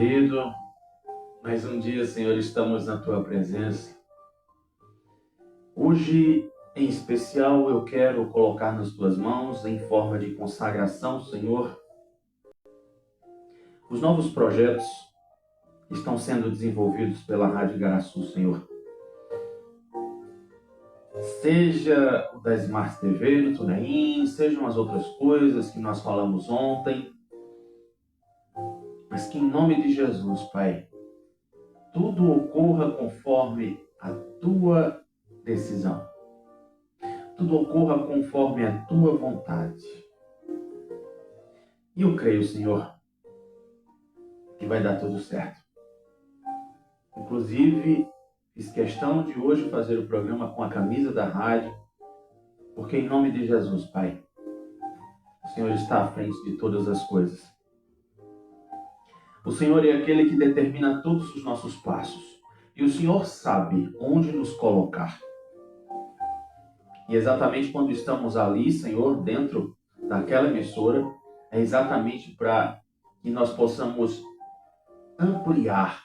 querido, mais um dia, Senhor, estamos na Tua presença. Hoje, em especial, eu quero colocar nas Tuas mãos, em forma de consagração, Senhor, os novos projetos que estão sendo desenvolvidos pela Rádio Igaraçu, Senhor. Seja o da Smart TV, no TuneIn, sejam as outras coisas que nós falamos ontem, mas que em nome de Jesus, Pai, tudo ocorra conforme a Tua decisão. Tudo ocorra conforme a Tua vontade. E eu creio, Senhor, que vai dar tudo certo. Inclusive, fiz questão de hoje fazer o programa com a camisa da rádio, porque em nome de Jesus, Pai, o Senhor está à frente de todas as coisas. O Senhor é aquele que determina todos os nossos passos. E o Senhor sabe onde nos colocar. E exatamente quando estamos ali, Senhor, dentro daquela emissora, é exatamente para que nós possamos ampliar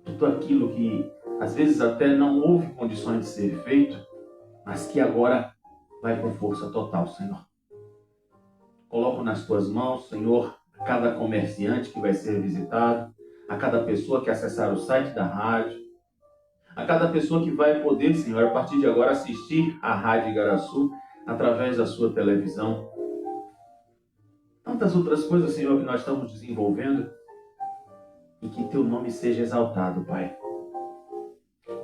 tudo aquilo que às vezes até não houve condições de ser feito, mas que agora vai com força total, Senhor. Coloco nas Tuas mãos, Senhor, a cada comerciante que vai ser visitado, a cada pessoa que acessar o site da rádio, a cada pessoa que vai poder, Senhor, a partir de agora assistir a Rádio Igaraçu através da sua televisão. Tantas outras coisas, Senhor, que nós estamos desenvolvendo e que Teu nome seja exaltado, Pai.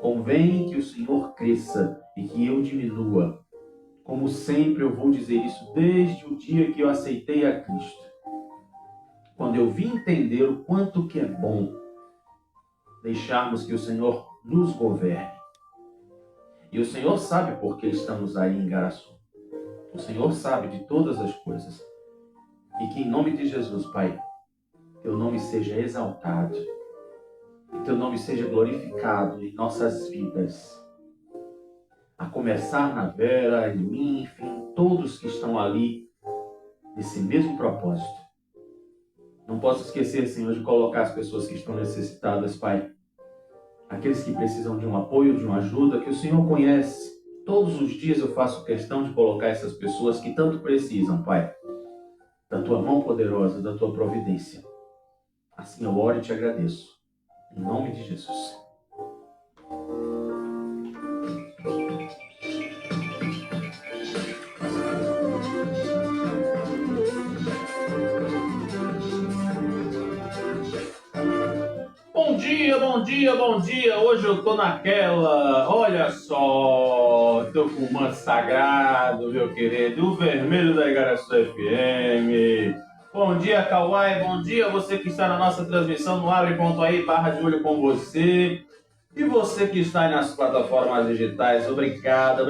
Convém que o Senhor cresça e que eu diminua. Como sempre, eu vou dizer isso desde o dia que eu aceitei a Cristo. Quando eu vim entender o quanto que é bom deixarmos que o Senhor nos governe. E o Senhor sabe por que estamos aí em Igaraçu. O Senhor sabe de todas as coisas. E que em nome de Jesus, Pai, Teu nome seja exaltado. E Teu nome seja glorificado em nossas vidas. A começar na Vera, em mim, enfim, todos que estão ali nesse mesmo propósito. Não posso esquecer, Senhor, de colocar as pessoas que estão necessitadas, Pai. Aqueles que precisam de um apoio, de uma ajuda, que o Senhor conhece. Todos os dias eu faço questão de colocar essas pessoas que tanto precisam, Pai, da Tua mão poderosa, da Tua providência. Assim eu oro e Te agradeço. Em nome de Jesus. Bom dia, bom dia, bom dia. Hoje eu tô naquela, olha só, tô com o manto sagrado, meu querido, o vermelho da Igaraçu FM. Bom dia, Kauai, bom dia você que está na nossa transmissão no Abre.aí, barra de olho com você. E você que está aí nas plataformas digitais, obrigado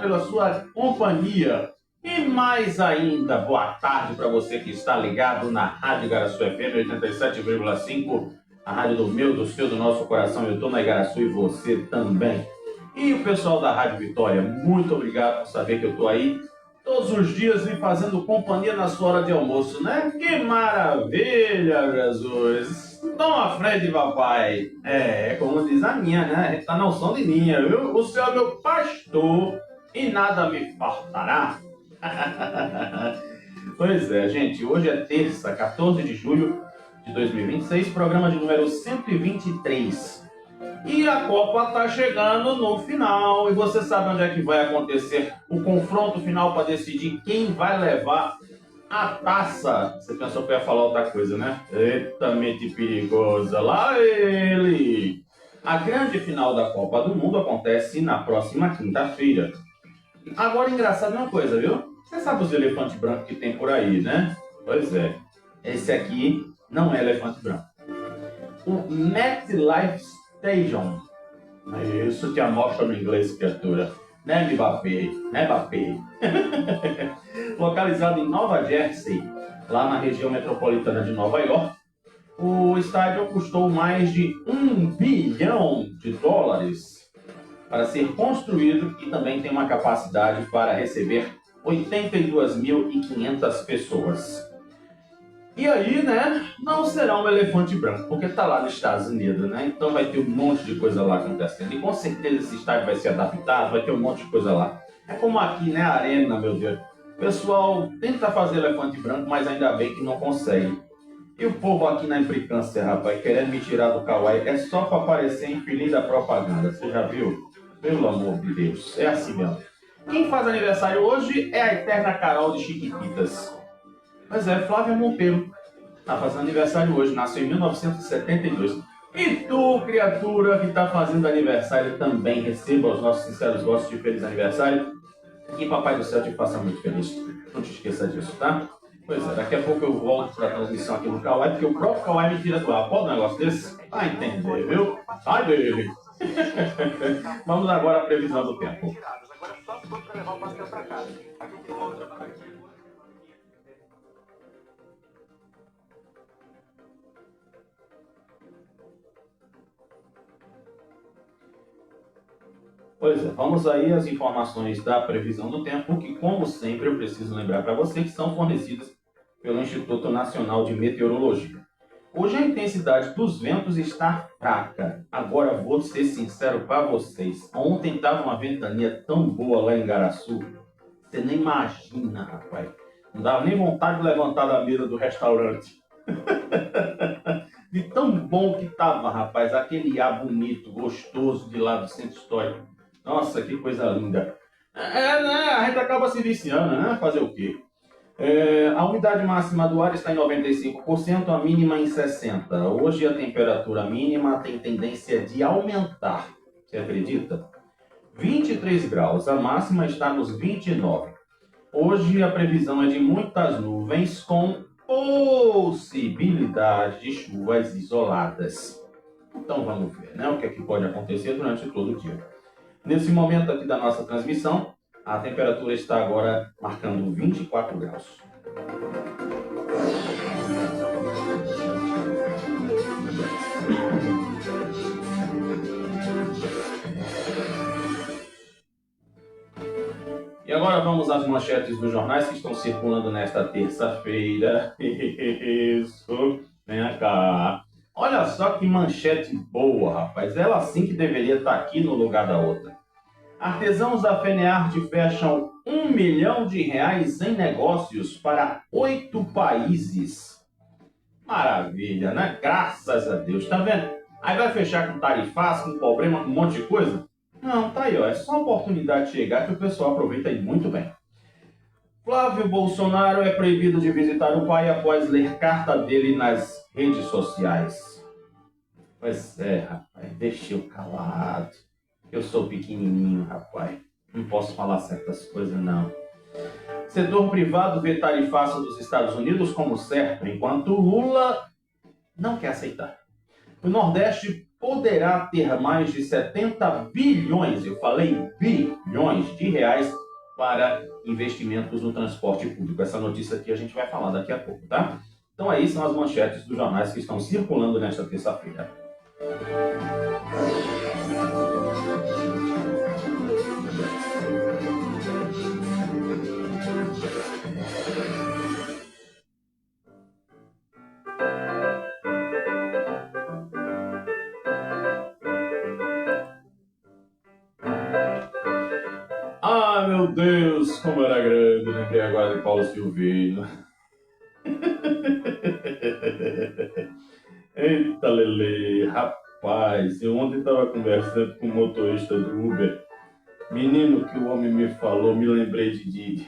pela sua companhia. E mais ainda, boa tarde para você que está ligado na Rádio Igaraçu FM 87,5, a rádio do meu, do seu, do nosso coração. Eu estou na Igaraçu e você também. E o pessoal da Rádio Vitória, muito obrigado por saber que eu estou aí todos os dias me fazendo companhia na sua hora de almoço, né? Que maravilha, Jesus! Toma à frente, papai. É como diz a minha, né? A gente tá na unção de linha, viu? O Senhor é meu pastor e nada me faltará. Pois é, gente, hoje é terça, 14 de julho de 2026, programa de número 123. E a Copa está chegando no final, e você sabe onde é que vai acontecer o confronto final para decidir quem vai levar a taça. Você pensou que eu ia falar outra coisa, né? Eita, mente perigosa, lá ele! A grande final da Copa do Mundo acontece na próxima quinta-feira. Agora, engraçado uma coisa, viu? Você sabe os elefantes brancos que tem por aí, né? Pois é. Esse aqui não é elefante branco. O MetLife Stadium. Isso te amostra no inglês, criatura. Né, Mbappé? Né, Mbappé? Localizado em Nova Jersey, lá na região metropolitana de Nova York, o estádio custou mais de $1 bilhão para ser construído e também tem uma capacidade para receber 82.500 pessoas. E aí, né, não será um elefante branco, porque tá lá nos Estados Unidos, né? Então vai ter um monte de coisa lá acontecendo. E com certeza esse estádio vai ser adaptado, vai ter um monte de coisa lá. É como aqui, né, a arena, meu Deus. O pessoal tenta fazer elefante branco, mas ainda bem que não consegue. E o povo aqui na implicância, rapaz, querendo me tirar do kawaii, é só para aparecer em filhinho da propaganda. Você já viu? Pelo amor de Deus, é assim mesmo. Quem faz aniversário hoje é a eterna Carol de Chiquititas. Mas é, Flávia Monteiro. Está fazendo aniversário hoje, nasceu em 1972. E tu, criatura que está fazendo aniversário também, receba os nossos sinceros gostos de feliz aniversário. E Papai do Céu te faça muito feliz. Não te esqueça disso, tá? Pois é, daqui a pouco eu volto para a transmissão aqui no Kawaii, porque o próprio Kawaii me tira do ar. Pode um negócio desse? Vai entender, viu? Sai dele! Vamos agora à previsão do tempo. Pois é, vamos aí às informações da previsão do tempo, que como sempre eu preciso lembrar para você que são fornecidas pelo Instituto Nacional de Meteorologia. Hoje a intensidade dos ventos está fraca. Agora vou ser sincero para vocês. Ontem estava uma ventania tão boa lá em Garaçu, você nem imagina, rapaz. Não dava nem vontade de levantar da mesa do restaurante. De tão bom que estava, rapaz, aquele ar bonito, gostoso de lá do centro histórico. Nossa, que coisa linda. Né? A gente acaba se viciando, né? Fazer o quê? A umidade máxima do ar está em 95%, a mínima em 60%. Hoje a temperatura mínima tem tendência de aumentar. Você acredita? 23 graus, a máxima está nos 29. Hoje a previsão é de muitas nuvens com possibilidade de chuvas isoladas. Então vamos ver, né? O que é que pode acontecer durante todo o dia. Nesse momento aqui da nossa transmissão, a temperatura está agora marcando 24 graus. E agora vamos às manchetes dos jornais que estão circulando nesta terça-feira. Isso, vem cá. Olha só que manchete boa, rapaz. Ela sim que deveria estar aqui no lugar da outra. Artesãos da FENEARTE fecham R$1 milhão em negócios para 8 países. Maravilha, né? Graças a Deus, tá vendo? Aí vai fechar com tarifaço, com problema, com um monte de coisa? Não, tá aí, ó. É só a oportunidade de chegar que o pessoal aproveita aí muito bem. Flávio Bolsonaro é proibido de visitar o pai após ler carta dele nas redes sociais. Pois é, rapaz, deixa eu calado. Eu sou pequenininho, rapaz. Não posso falar certas coisas, não. Setor privado vê tarifaço dos Estados Unidos como certo, enquanto Lula não quer aceitar. O Nordeste poderá ter mais de 70 bilhões, eu falei bilhões de reais, para investimentos no transporte público. Essa notícia aqui a gente vai falar daqui a pouco, tá? Então aí são as manchetes dos jornais que estão circulando nesta terça-feira. Ah, meu Deus, como era grande, lembrei agora de Paulo Silveira. Eita, Lele, rapaz, eu ontem estava conversando com o motorista do Uber. Menino, que o homem me falou, me lembrei de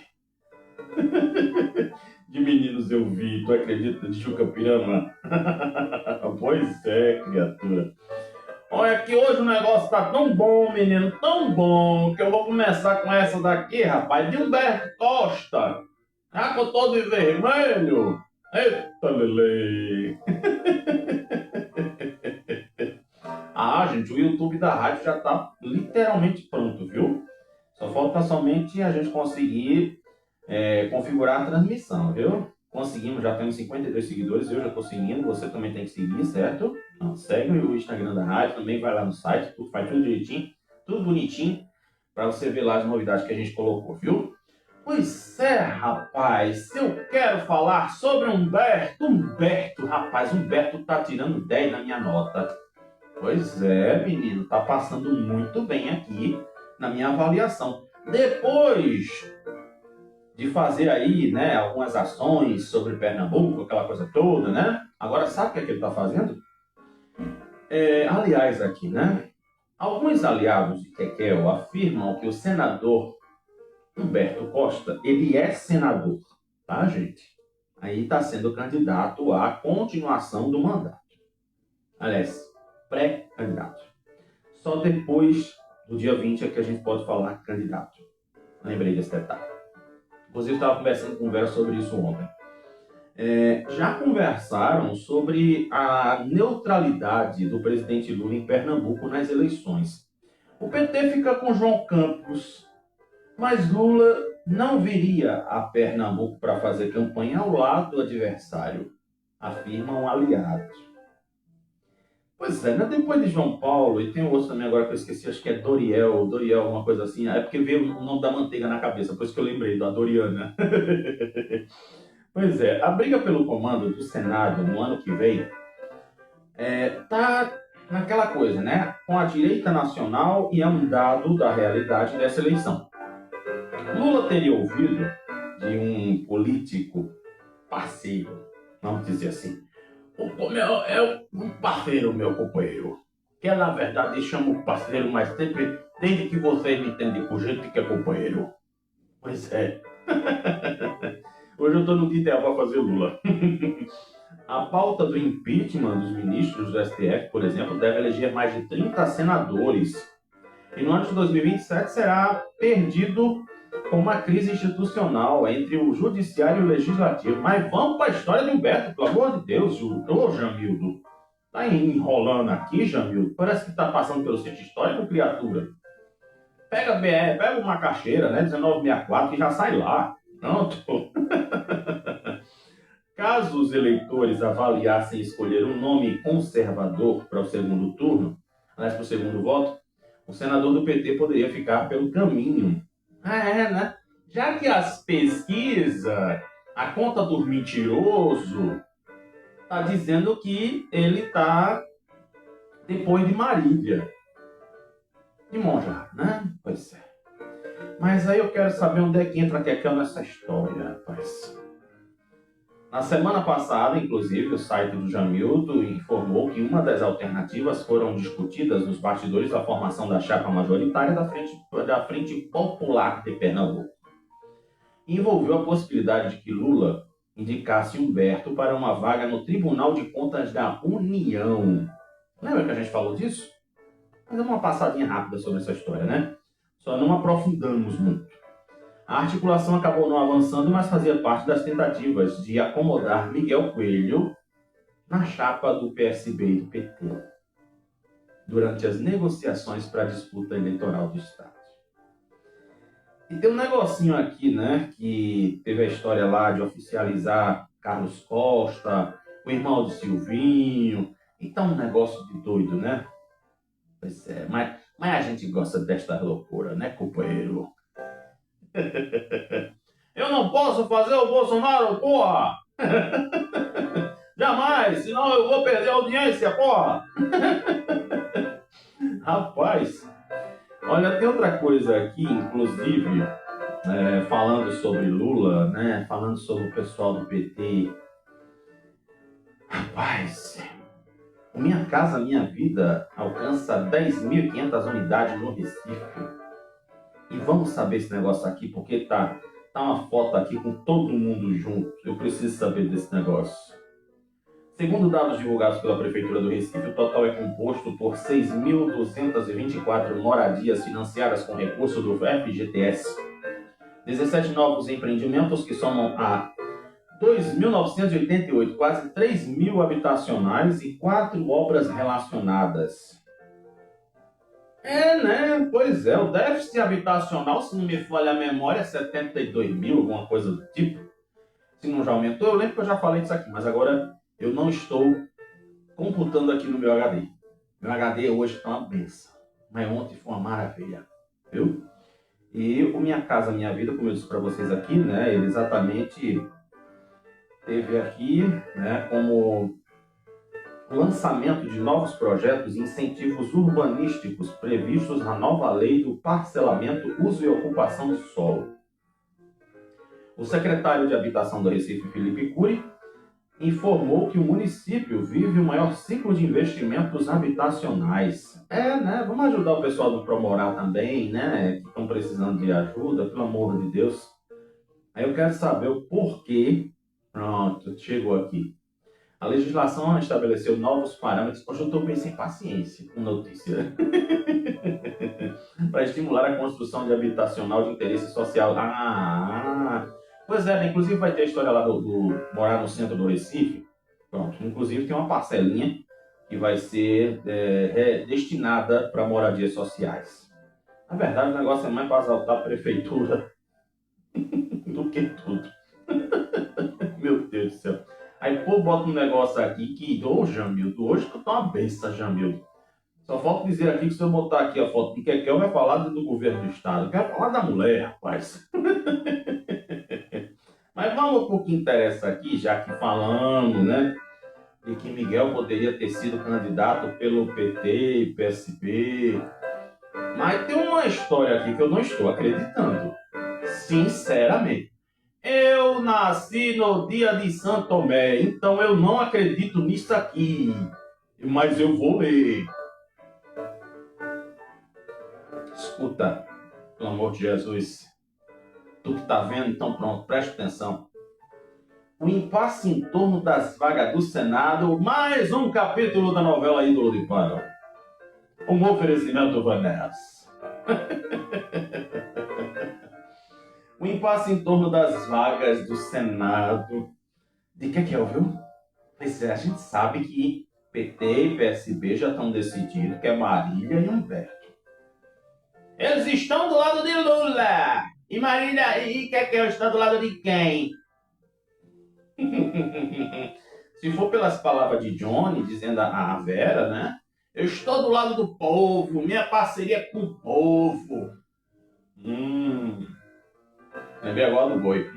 meninos eu vi, tu acredita, de Chucapirama? Pois é, criatura. Olha que hoje o negócio tá tão bom, menino, tão bom, que eu vou começar com essa daqui, rapaz, de Humberto Costa. Já que eu tô de vermelho. Eita, Lele. Ah, gente, o YouTube da rádio já tá literalmente pronto, viu? Só falta somente a gente conseguir configurar a transmissão, viu? Conseguimos, já temos 52 seguidores, eu já estou seguindo, você também tem que seguir, certo? Então, segue o Instagram da rádio, também vai lá no site, faz tudo direitinho, tudo bonitinho, para você ver lá as novidades que a gente colocou, viu? Pois é, rapaz, eu quero falar sobre Humberto. Rapaz, Humberto tá tirando 10 na minha nota. Pois é, menino, tá passando muito bem aqui na minha avaliação. Depois de fazer aí, né, algumas ações sobre Pernambuco, aquela coisa toda, né? Agora, sabe o que é que ele tá fazendo? Aliás, aqui, né? Alguns aliados de Kekel afirmam que o senador Humberto Costa, ele é senador, tá, gente? Aí está sendo candidato à continuação do mandato. Aliás, pré-candidato. Só depois do dia 20 é que a gente pode falar candidato. Lembrei desse detalhe. Inclusive, estava conversando com o Vera sobre isso ontem. Já conversaram sobre a neutralidade do presidente Lula em Pernambuco nas eleições. O PT fica com João Campos, mas Lula não viria a Pernambuco para fazer campanha ao lado do adversário, afirmam aliados. Pois é, né? Depois de João Paulo, e tem outro também agora que eu esqueci, acho que é Doriel, uma coisa assim, é porque veio o nome da manteiga na cabeça, por isso que eu lembrei, da Doriana. Pois é, a briga pelo comando do Senado no ano que vem tá naquela coisa, né? Com a direita nacional e é um dado da realidade dessa eleição. Lula teria ouvido de um político parceiro, vamos dizer assim, é um parceiro, meu companheiro, que na verdade chamo parceiro, mas sempre desde que vocês me entendem por jeito que é companheiro. Pois é. Hoje eu estou no dia ideal para fazer Lula. A pauta do impeachment dos ministros do STF, por exemplo, deve eleger mais de 30 senadores. E no ano de 2027 será perdido com uma crise institucional entre o judiciário e o legislativo. Mas vamos para a história de Humberto, pelo amor de Deus. Ô, Jamildo, tá enrolando aqui, Jamildo? Parece que tá passando pelo sítio histórico, criatura. Pega BR, pega uma caixeira, né, 1964, e já sai lá. Pronto. Caso os eleitores avaliassem escolher um nome conservador para o segundo turno, aliás, para o segundo voto, o senador do PT poderia ficar pelo caminho. Né? Já que as pesquisas, a conta do mentiroso, está dizendo que ele está depois de Marília. De Monja, né? Pois é. Mas aí eu quero saber onde é que entra a Kekel nessa história, rapaz. Na semana passada, inclusive, o site do Jamildo informou que uma das alternativas foram discutidas nos bastidores da formação da chapa majoritária da Frente Popular de Pernambuco. Envolveu a possibilidade de que Lula indicasse Humberto para uma vaga no Tribunal de Contas da União. Lembra que a gente falou disso? Fazer uma passadinha rápida sobre essa história, né? Só não aprofundamos muito. A articulação acabou não avançando, mas fazia parte das tentativas de acomodar Miguel Coelho na chapa do PSB e do PT durante as negociações para a disputa eleitoral do Estado. E tem um negocinho aqui, né, que teve a história lá de oficializar Carlos Costa, o irmão de Silvinho. Então, um negócio de doido, né? Pois é, mas a gente gosta desta loucura, né, companheiro? Eu não posso fazer o Bolsonaro, porra! Jamais, senão eu vou perder a audiência, porra! Rapaz, olha, tem outra coisa aqui, inclusive, falando sobre Lula, né? Falando sobre o pessoal do PT. Rapaz, Minha Casa Minha Vida alcança 10.500 unidades no Recife. E vamos saber esse negócio aqui, porque tá uma foto aqui com todo mundo junto. Eu preciso saber desse negócio. Segundo dados divulgados pela Prefeitura do Recife, o total é composto por 6.224 moradias financiadas com recurso do FGTS, 17 novos empreendimentos que somam a 2.988, quase 3.000 habitacionais e 4 obras relacionadas. Né? Pois é, o déficit habitacional, se não me falha a memória, é 72 mil, alguma coisa do tipo. Se não já aumentou, eu lembro que eu já falei disso aqui, mas agora eu não estou computando aqui no meu HD. Meu HD hoje está uma benção, mas ontem foi uma maravilha, viu? E o Minha Casa Minha Vida, como eu disse para vocês aqui, né, ele exatamente teve aqui, né, como lançamento de novos projetos e incentivos urbanísticos previstos na nova lei do parcelamento, uso e ocupação do solo. O secretário de Habitação do Recife, Felipe Cury, informou que o município vive o maior ciclo de investimentos habitacionais. Né? Vamos ajudar o pessoal do Promorá também, né? Que estão precisando de ajuda, pelo amor de Deus. Aí eu quero saber o porquê. Pronto, chegou aqui. A legislação estabeleceu novos parâmetros. Hoje eu estou bem sem paciência com notícia. Para estimular a construção de habitacional de interesse social. Pois é, inclusive vai ter a história lá do morar no centro do Recife. Pronto, inclusive tem uma parcelinha que vai ser destinada para moradias sociais. Na verdade, o negócio é mais para exaltar a prefeitura do que tudo. Meu Deus do céu. Aí, pô, bota um negócio aqui que... Ô, Jamildo, hoje tu tá uma benção, Jamildo. Só falta dizer aqui que se eu botar aqui a foto de Kekel, vai falar do governo do estado. Eu quero falar da mulher, rapaz. Mas vamos para o que interessa aqui, já que falamos, né, de que Miguel poderia ter sido candidato pelo PT e PSB. Mas tem uma história aqui que eu não estou acreditando. Sinceramente. Eu nasci no dia de São Tomé, então eu não acredito nisso aqui. Mas eu vou ler. Escuta, pelo amor de Jesus. Tu que tá vendo, então pronto, preste atenção. O impasse em torno das vagas do Senado, mais um capítulo da novela Ídolo de Pano. Um oferecimento Vanessa. O impasse em torno das vagas do Senado. De que é, viu? Pois é, a gente sabe que PT e PSB já estão decididos que é Marília e Humberto. Eles estão do lado de Lula. E Marília e Kekel estão do lado de quem? Se for pelas palavras de Johnny, dizendo a Vera, né? Eu estou do lado do povo, minha parceria é com o povo. Lembrei agora do boi.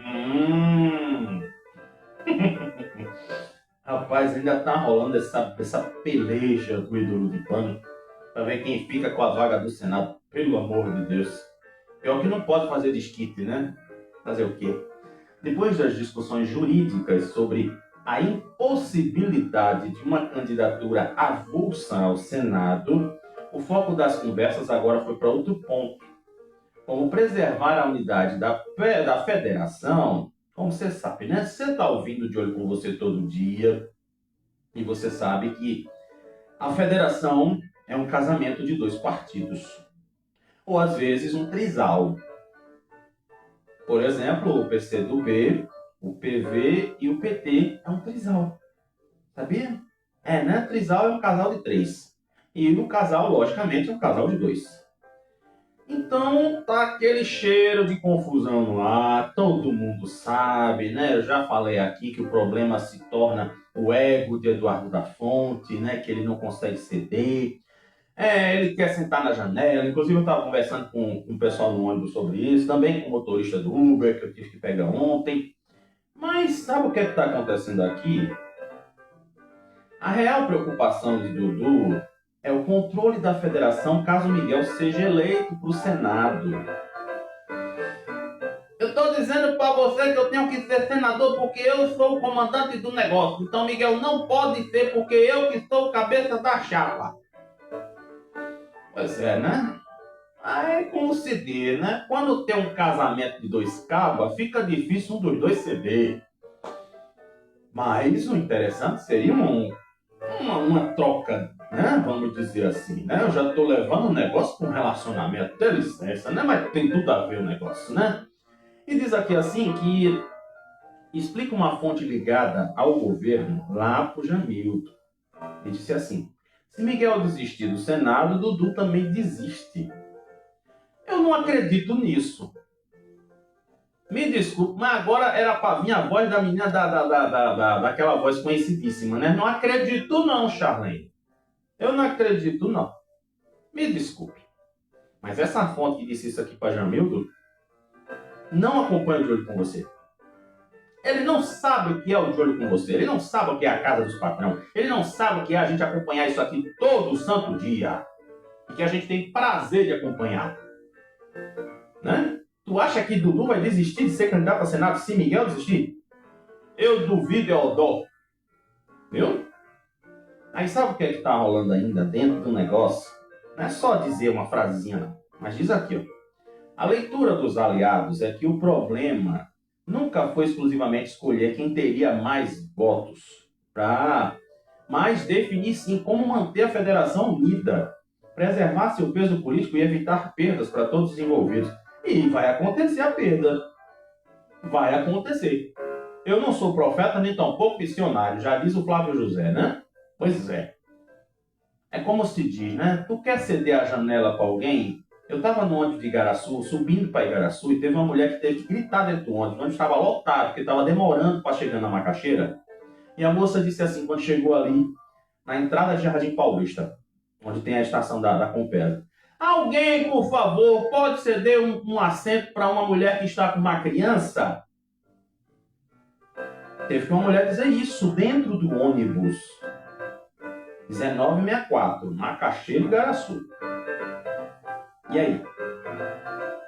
Rapaz, ainda tá rolando essa peleja do ídolo de pano para ver quem fica com a vaga do Senado. Pelo amor de Deus. Pior que não pode fazer desquite, né? Fazer o quê? Depois das discussões jurídicas sobre a impossibilidade de uma candidatura avulsa ao Senado, o foco das conversas agora foi para outro ponto. Como preservar a unidade da federação. Como você sabe, né? Você está ouvindo de olho com você todo dia e você sabe que a federação é um casamento de dois partidos. Ou às vezes um trisal. Por exemplo, o PCdoB, o PV e o PT é um trisal. Sabia? Né? Trisal é um casal de 3. E o casal, logicamente, é um casal de 2. Então, tá aquele cheiro de confusão no ar, todo mundo sabe, né? Eu já falei aqui que o problema se torna o ego de Eduardo da Fonte, né? Que ele não consegue ceder. Ele quer sentar na janela. Inclusive, eu estava conversando com o pessoal no ônibus sobre isso, também com o motorista do Uber, que eu tive que pegar ontem. Mas sabe o que está acontecendo aqui? A real preocupação de Dudu é o controle da federação caso Miguel seja eleito para o Senado. Eu estou dizendo para você que eu tenho que ser senador porque eu sou o comandante do negócio. Então Miguel não pode ser porque eu que sou o cabeça da chapa. Pois é, né? Aí como se diz, né? Quando tem um casamento de 2 cabas, fica difícil um dos 2 ceder. Mas o interessante seria uma troca, né? Vamos dizer assim, né? Eu já estou levando o negócio para um relacionamento, dê licença, né? Mas tem tudo a ver o negócio, né? E diz aqui assim que explica uma fonte ligada ao governo lá para o Jamildo. Ele disse assim: se Miguel desistir do Senado, Dudu também desiste. Eu não acredito nisso. Me desculpe, mas agora era para vir a voz da menina daquela voz conhecidíssima, né? Não acredito não, Charlene. Eu não acredito não. Me desculpe. Mas essa fonte que disse isso aqui para Jamildo não acompanha o De Olho com Você. Ele não sabe o que é o De Olho com Você. Ele não sabe o que é a casa dos patrão. Ele não sabe o que é a gente acompanhar isso aqui todo santo dia. E que a gente tem prazer de acompanhar. Né? Tu acha que Dudu vai desistir de ser candidato a Senado se Miguel desistir? Eu duvido, Eudó. Viu? Aí sabe o que é que tá rolando ainda dentro do negócio? Não é só dizer uma frasezinha, não. Mas diz aqui, ó. A leitura dos aliados é que o problema nunca foi exclusivamente escolher quem teria mais votos, mas definir sim como manter a federação unida, preservar seu peso político e evitar perdas para todos os envolvidos. E vai acontecer a perda. Vai acontecer. Eu não sou profeta nem tampouco missionário, já diz o Flávio José, né? Pois é. É como se diz, né? Tu quer ceder a janela para alguém? Eu estava no ônibus de Igaraçu, subindo para Igaraçu, e teve uma mulher que teve que gritar dentro do ônibus. O ônibus estava lotado, porque estava demorando para chegar na Macaxeira. E a moça disse assim, quando chegou ali, na entrada de Jardim Paulista, onde tem a estação da Compesa. Alguém, por favor, pode ceder um assento para uma mulher que está com uma criança? Teve que uma mulher dizer isso dentro do ônibus. 1964, Macaxeira e Igaraçu. E aí?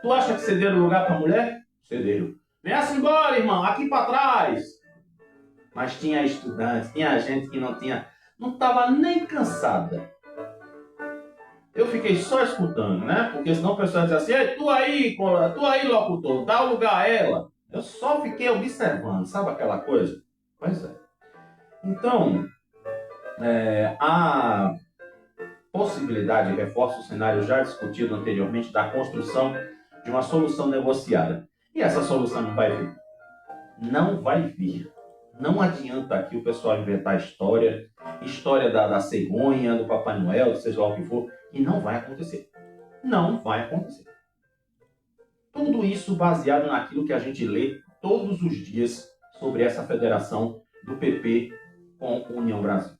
Tu acha que cederam lugar para mulher? Cederam. Vem-se embora, irmão, aqui para trás. Mas tinha estudantes, tinha gente que não estava nem cansada. Eu fiquei só escutando, né? Porque senão o pessoal dizia assim, ei, tu aí, locutor, dá o lugar a ela. Eu só fiquei observando, sabe aquela coisa? Pois é. Então, a possibilidade de reforço o cenário já discutido anteriormente da construção de uma solução negociada. E essa solução não vai vir. Não vai vir. Não adianta aqui o pessoal inventar história da cegonha, do Papai Noel, seja lá o que for, e não vai acontecer. Não vai acontecer. Tudo isso baseado naquilo que a gente lê todos os dias sobre essa federação do PP com a União Brasil.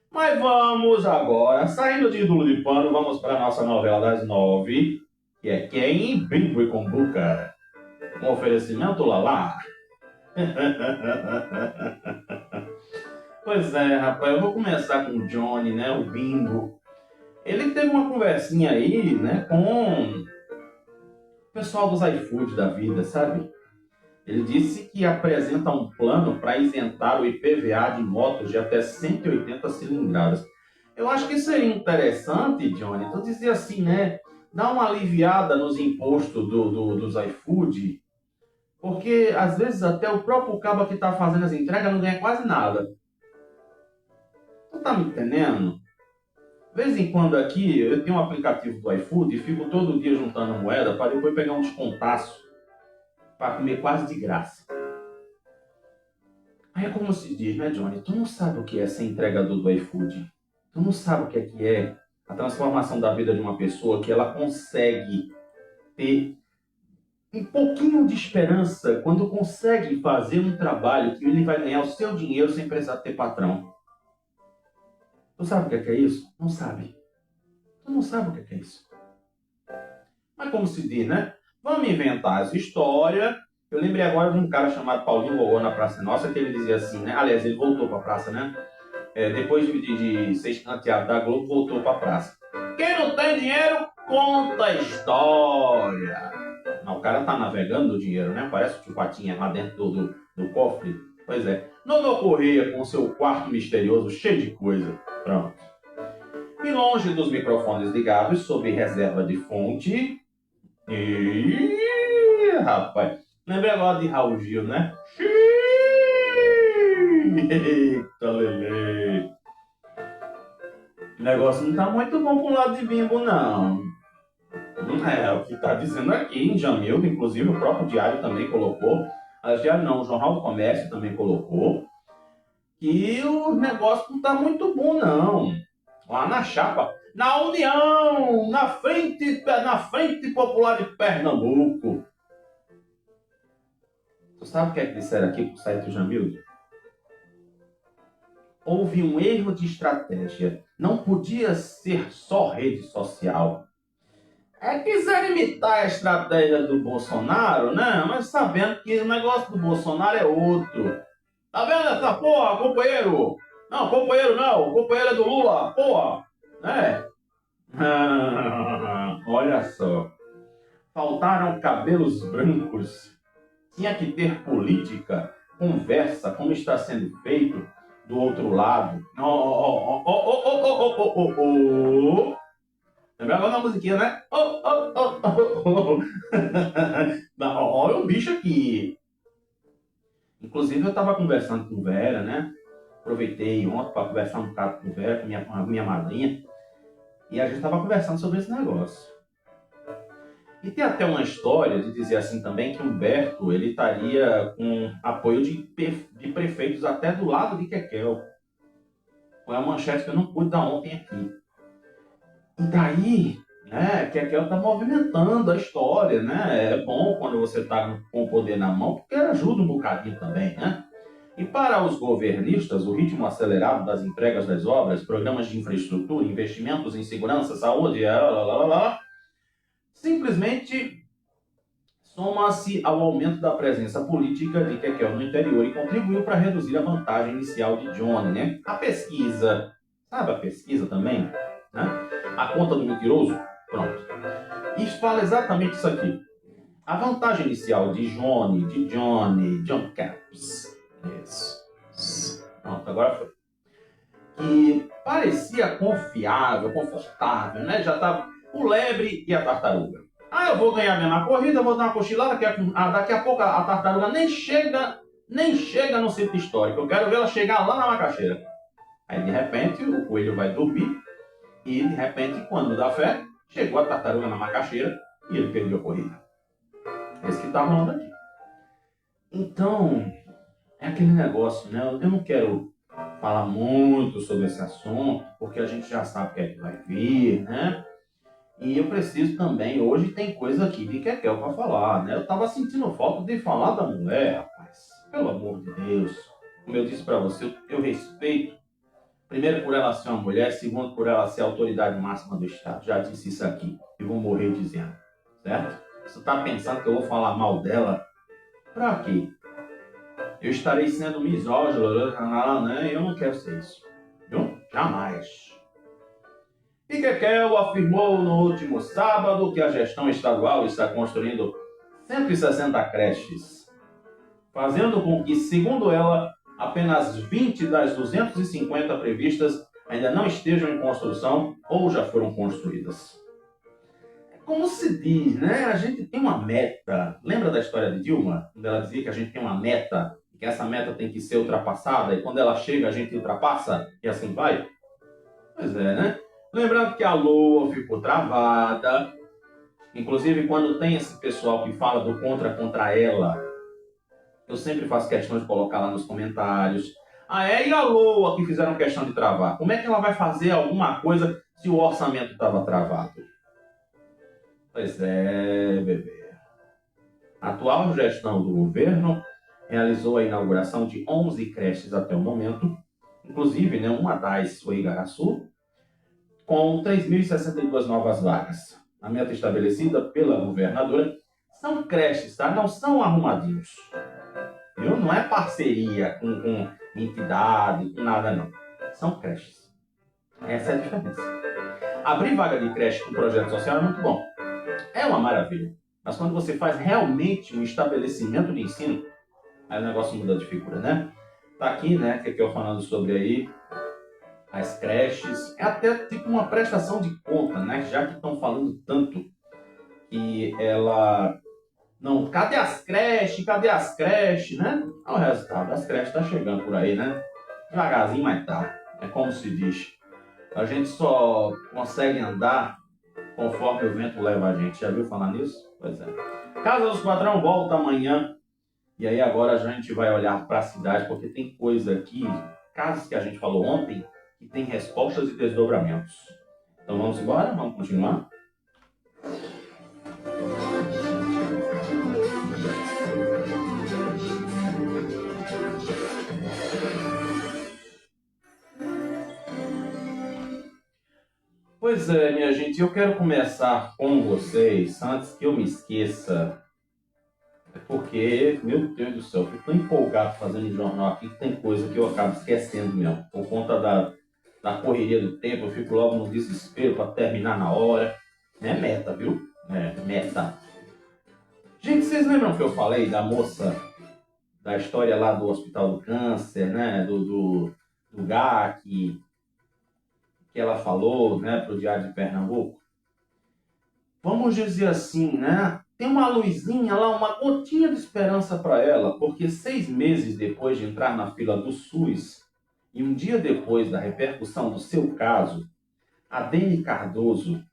Mas vamos agora, saindo de ídolo de pano, vamos para a nossa novela das 9, que é Quem? Bimbo e Kombucha. Um oferecimento Lala. Pois é, rapaz, eu vou começar com o Johnny, né, o Bimbo. Ele teve uma conversinha aí, né, com o pessoal dos iFood da vida, sabe? Ele disse que apresenta um plano para isentar o IPVA de motos de até 180 cilindradas. Eu acho que seria interessante, Johnny, tu dizer assim, né? Dar uma aliviada nos impostos dos iFood, porque às vezes até o próprio cabo que está fazendo as entregas não ganha quase nada. Tu tá me entendendo? De vez em quando aqui, eu tenho um aplicativo do iFood e fico todo dia juntando moeda para depois pegar um descontaço para comer quase de graça. Aí é como se diz, né, Johnny? Tu não sabe o que é ser entregador do iFood. Tu não sabe o que é a transformação da vida de uma pessoa que ela consegue ter um pouquinho de esperança quando consegue fazer um trabalho que ele vai ganhar o seu dinheiro sem precisar ter patrão. Tu sabe o que é isso? Não sabe. Tu não sabe o que é isso. Mas como se diz, né? Vamos inventar essa história. Eu lembrei agora de um cara chamado Paulinho Gogó na Praça Nossa, que ele dizia assim, né? Aliás, ele voltou para a praça, né? Depois de ser escanteado da Globo, voltou para a praça. Quem não tem dinheiro, conta a história. Não, o cara tá navegando no dinheiro, né? Parece que o Patinha lá dentro do cofre. Pois é. Nono Correia com seu quarto misterioso cheio de coisa. Pronto. E longe dos microfones ligados, sob reserva de fonte... rapaz, lembrei agora de Raul Gil, né? Eita, lelê. O negócio não tá muito bom pro lado de Bimbo, não. É o que tá dizendo aqui em Jamildo, inclusive o próprio Diário também colocou. Diário não, o Jornal do Comércio também colocou. Que o negócio não tá muito bom, não. Lá na chapa, na União, na frente Popular de Pernambuco. Tu sabe o que é que disseram aqui pro site do Jamildo? Houve um erro de estratégia. Não podia ser só rede social. quiser imitar a estratégia do Bolsonaro, né? Mas sabendo que o negócio do Bolsonaro é outro. Tá vendo essa porra, companheiro? Não, companheiro não, o companheiro é do Lula, porra! Né? Olha só. Faltaram cabelos brancos. Tinha que ter política, conversa, como está sendo feito do outro lado. Lembra agora da musiquinha, né? Olha o bicho aqui. Inclusive, eu estava conversando com Vera, né? Aproveitei ontem para conversar um bocado com Vera, com a minha madrinha. E a gente estava conversando sobre esse negócio. E tem até uma história de dizer assim também que Humberto ele estaria com apoio de prefeitos até do lado de Kekel. Foi a manchete que eu não pude dar ontem aqui. E daí, né, Kekel está movimentando a história, né? É bom quando você está com o poder na mão, porque ajuda um bocadinho também, né? E para os governistas, o ritmo acelerado das entregas das obras, programas de infraestrutura, investimentos em segurança, saúde, simplesmente soma-se ao aumento da presença política de Kekel no interior e contribuiu para reduzir a vantagem inicial de Johnny, né? A pesquisa, sabe a pesquisa também? Né? A conta do mentiroso? Pronto. Isso fala exatamente isso aqui. A vantagem inicial de John Caps. Isso. Pronto, agora foi. Que parecia confiável, confortável, né? Já estava o lebre e a tartaruga. Eu vou ganhar mesmo a corrida, vou dar uma cochilada, daqui a pouco a tartaruga nem chega no centro histórico. Eu quero ver ela chegar lá na macaxeira. Aí, de repente, o coelho vai dormir e, de repente, quando dá fé, chegou a tartaruga na macaxeira e ele perdeu a corrida. Esse que está rolando aqui. Então, é aquele negócio, né? Eu não quero falar muito sobre esse assunto, porque a gente já sabe o que é que vai vir, né? E eu preciso também, hoje tem coisa aqui de Kekel para falar, né? Eu tava sentindo falta de falar da mulher, rapaz. Pelo amor de Deus. Como eu disse para você, eu respeito, primeiro por ela ser uma mulher, segundo por ela ser a autoridade máxima do Estado. Já disse isso aqui e vou morrer dizendo, certo? Você tá pensando que eu vou falar mal dela? Pra quê? Eu estarei sendo misógino, né? Eu não quero ser isso. Viu? Jamais. E Kekel afirmou no último sábado que a gestão estadual está construindo 160 creches, fazendo com que, segundo ela, apenas 20 das 250 previstas ainda não estejam em construção ou já foram construídas. Como se diz, né? A gente tem uma meta. Lembra da história de Dilma? Quando ela dizia que a gente tem uma meta, que essa meta tem que ser ultrapassada, e quando ela chega a gente ultrapassa, e assim vai? Pois é, né? Lembrando que a Lua ficou travada. Inclusive, quando tem esse pessoal que fala do contra ela, eu sempre faço questão de colocar lá nos comentários. E a Lua que fizeram questão de travar? Como é que ela vai fazer alguma coisa se o orçamento estava travado? Pois é, bebê. A atual gestão do governo realizou a inauguração de 11 creches até o momento. Inclusive, né, uma das foi Igaraçu, com 3.062 novas vagas. A meta estabelecida pela governadora são creches, tá? Não são arrumadinhos. Viu? Não é parceria com entidade, com nada não. São creches. Essa é a diferença. Abrir vaga de creche com projeto social é muito bom. É uma maravilha. Mas quando você faz realmente um estabelecimento de ensino, aí o negócio muda de figura, né? Tá aqui, né, que eu falando sobre aí, as creches, é até tipo uma prestação de conta, né? Já que estão falando tanto que ela... Não, cadê as creches? Cadê as creches, né? Olha o resultado, as creches estão chegando por aí, né? Devagarzinho, mas tá. É como se diz. A gente só consegue andar conforme o vento leva a gente. Já viu falar nisso? Pois é. Casa dos Patrão volta amanhã. E aí agora a gente vai olhar para a cidade, porque tem coisa aqui, casos que a gente falou ontem, que tem respostas e desdobramentos. Então vamos embora? Vamos continuar? Pois é, minha gente, eu quero começar com vocês, antes que eu me esqueça, porque, meu Deus do céu, eu fico tão empolgado fazendo jornal aqui que tem coisa que eu acabo esquecendo mesmo. Por conta da correria do tempo, eu fico logo no desespero para terminar na hora. É meta, viu? É, meta. Gente, vocês lembram que eu falei da moça, da história lá do Hospital do Câncer, né? Do GAC, que ela falou, né, para o Diário de Pernambuco? Vamos dizer assim, né? Tem uma luzinha lá, uma gotinha de esperança para ela, porque 6 meses depois de entrar na fila do SUS e um dia depois da repercussão do seu caso, a Deni Cardoso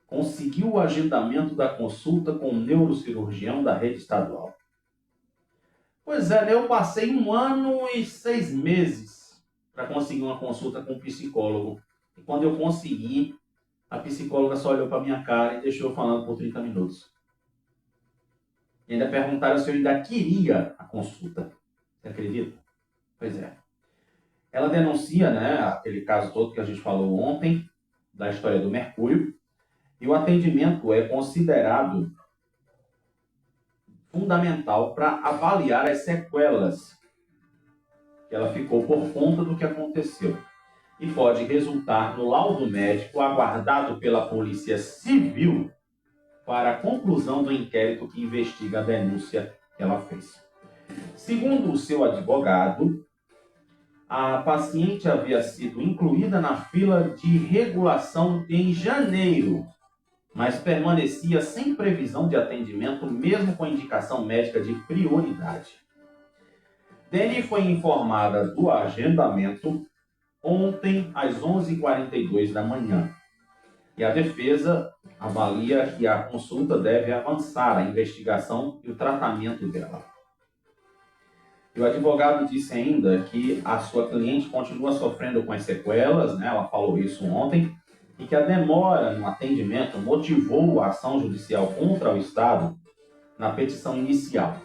conseguiu o agendamento da consulta com o neurocirurgião da rede estadual. Pois é, né? Eu passei 1 ano e 6 meses para conseguir uma consulta com um psicólogo. E quando eu consegui, a psicóloga só olhou para minha cara e deixou eu falando por 30 minutos. E ainda perguntaram se eu ainda queria a consulta. Você acredita? Pois é. Ela denuncia, né, aquele caso todo que a gente falou ontem, da história do mercúrio, e o atendimento é considerado fundamental para avaliar as sequelas que ela ficou por conta do que aconteceu. E pode resultar no laudo médico aguardado pela Polícia Civil para a conclusão do inquérito que investiga a denúncia que ela fez. Segundo o seu advogado, a paciente havia sido incluída na fila de regulação em janeiro, mas permanecia sem previsão de atendimento, mesmo com indicação médica de prioridade. Deni foi informada do agendamento ontem às 11h42 da manhã. E a defesa avalia que a consulta deve avançar a investigação e o tratamento dela. E o advogado disse ainda que a sua cliente continua sofrendo com as sequelas, né? Ela falou isso ontem, e que a demora no atendimento motivou a ação judicial contra o Estado na petição inicial.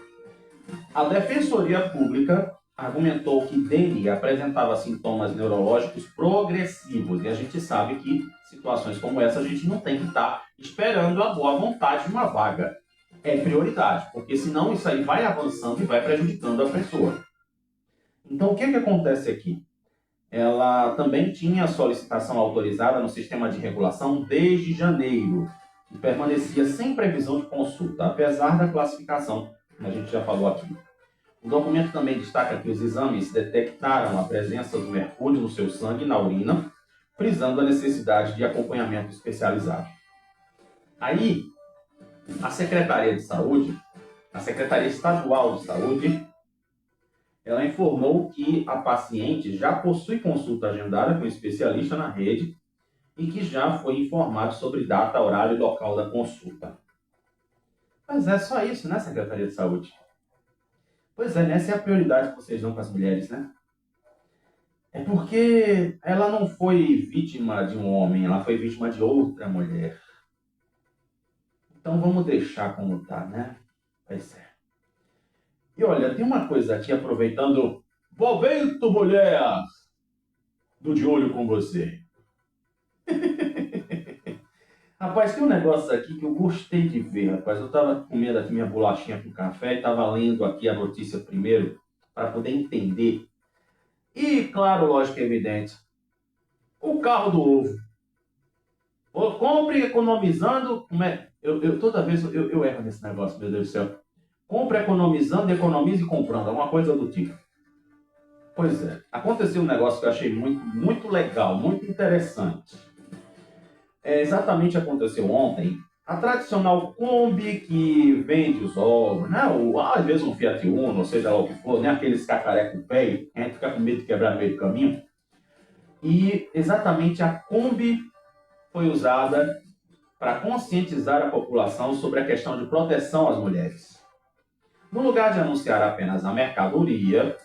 A Defensoria Pública argumentou que Deni apresentava sintomas neurológicos progressivos, e a gente sabe que situações como essa a gente não tem que estar esperando a boa vontade de uma vaga. É prioridade, porque senão isso aí vai avançando e vai prejudicando a pessoa. Então, o que acontece aqui? Ela também tinha solicitação autorizada no sistema de regulação desde janeiro e permanecia sem previsão de consulta, apesar da classificação que a gente já falou aqui. O documento também destaca que os exames detectaram a presença do mercúrio no seu sangue e na urina, frisando a necessidade de acompanhamento especializado. Aí, a Secretaria de Saúde, a Secretaria Estadual de Saúde, ela informou que a paciente já possui consulta agendada com especialista na rede e que já foi informado sobre data, horário e local da consulta. Mas é só isso, né, Secretaria de Saúde? Pois é, essa é a prioridade que vocês dão para as mulheres, né? É porque ela não foi vítima de um homem, ela foi vítima de outra mulher. Então vamos deixar como tá, né? Pois é. E olha, tem uma coisa aqui, aproveitando. Momento, mulher! Do De Olho com você. Rapaz, tem um negócio aqui que eu gostei de ver, rapaz. Eu tava comendo aqui minha bolachinha com café e tava lendo aqui a notícia primeiro para poder entender. E, claro, lógico e evidente, o carro do ovo. Compre economizando. Toda vez eu erro nesse negócio, meu Deus do céu. Compre economizando, economize comprando. Alguma coisa do tipo. Pois é. Aconteceu um negócio que eu achei muito, muito legal, muito interessante. Exatamente aconteceu ontem. A tradicional Kombi que vende os ovos, né? Ou às vezes um Fiat Uno, ou seja lá o que for, né? Aqueles cacarecos velhos, a gente fica com medo de quebrar no meio do caminho. E exatamente a Kombi foi usada para conscientizar a população sobre a questão de proteção às mulheres. No lugar de anunciar apenas a mercadoria,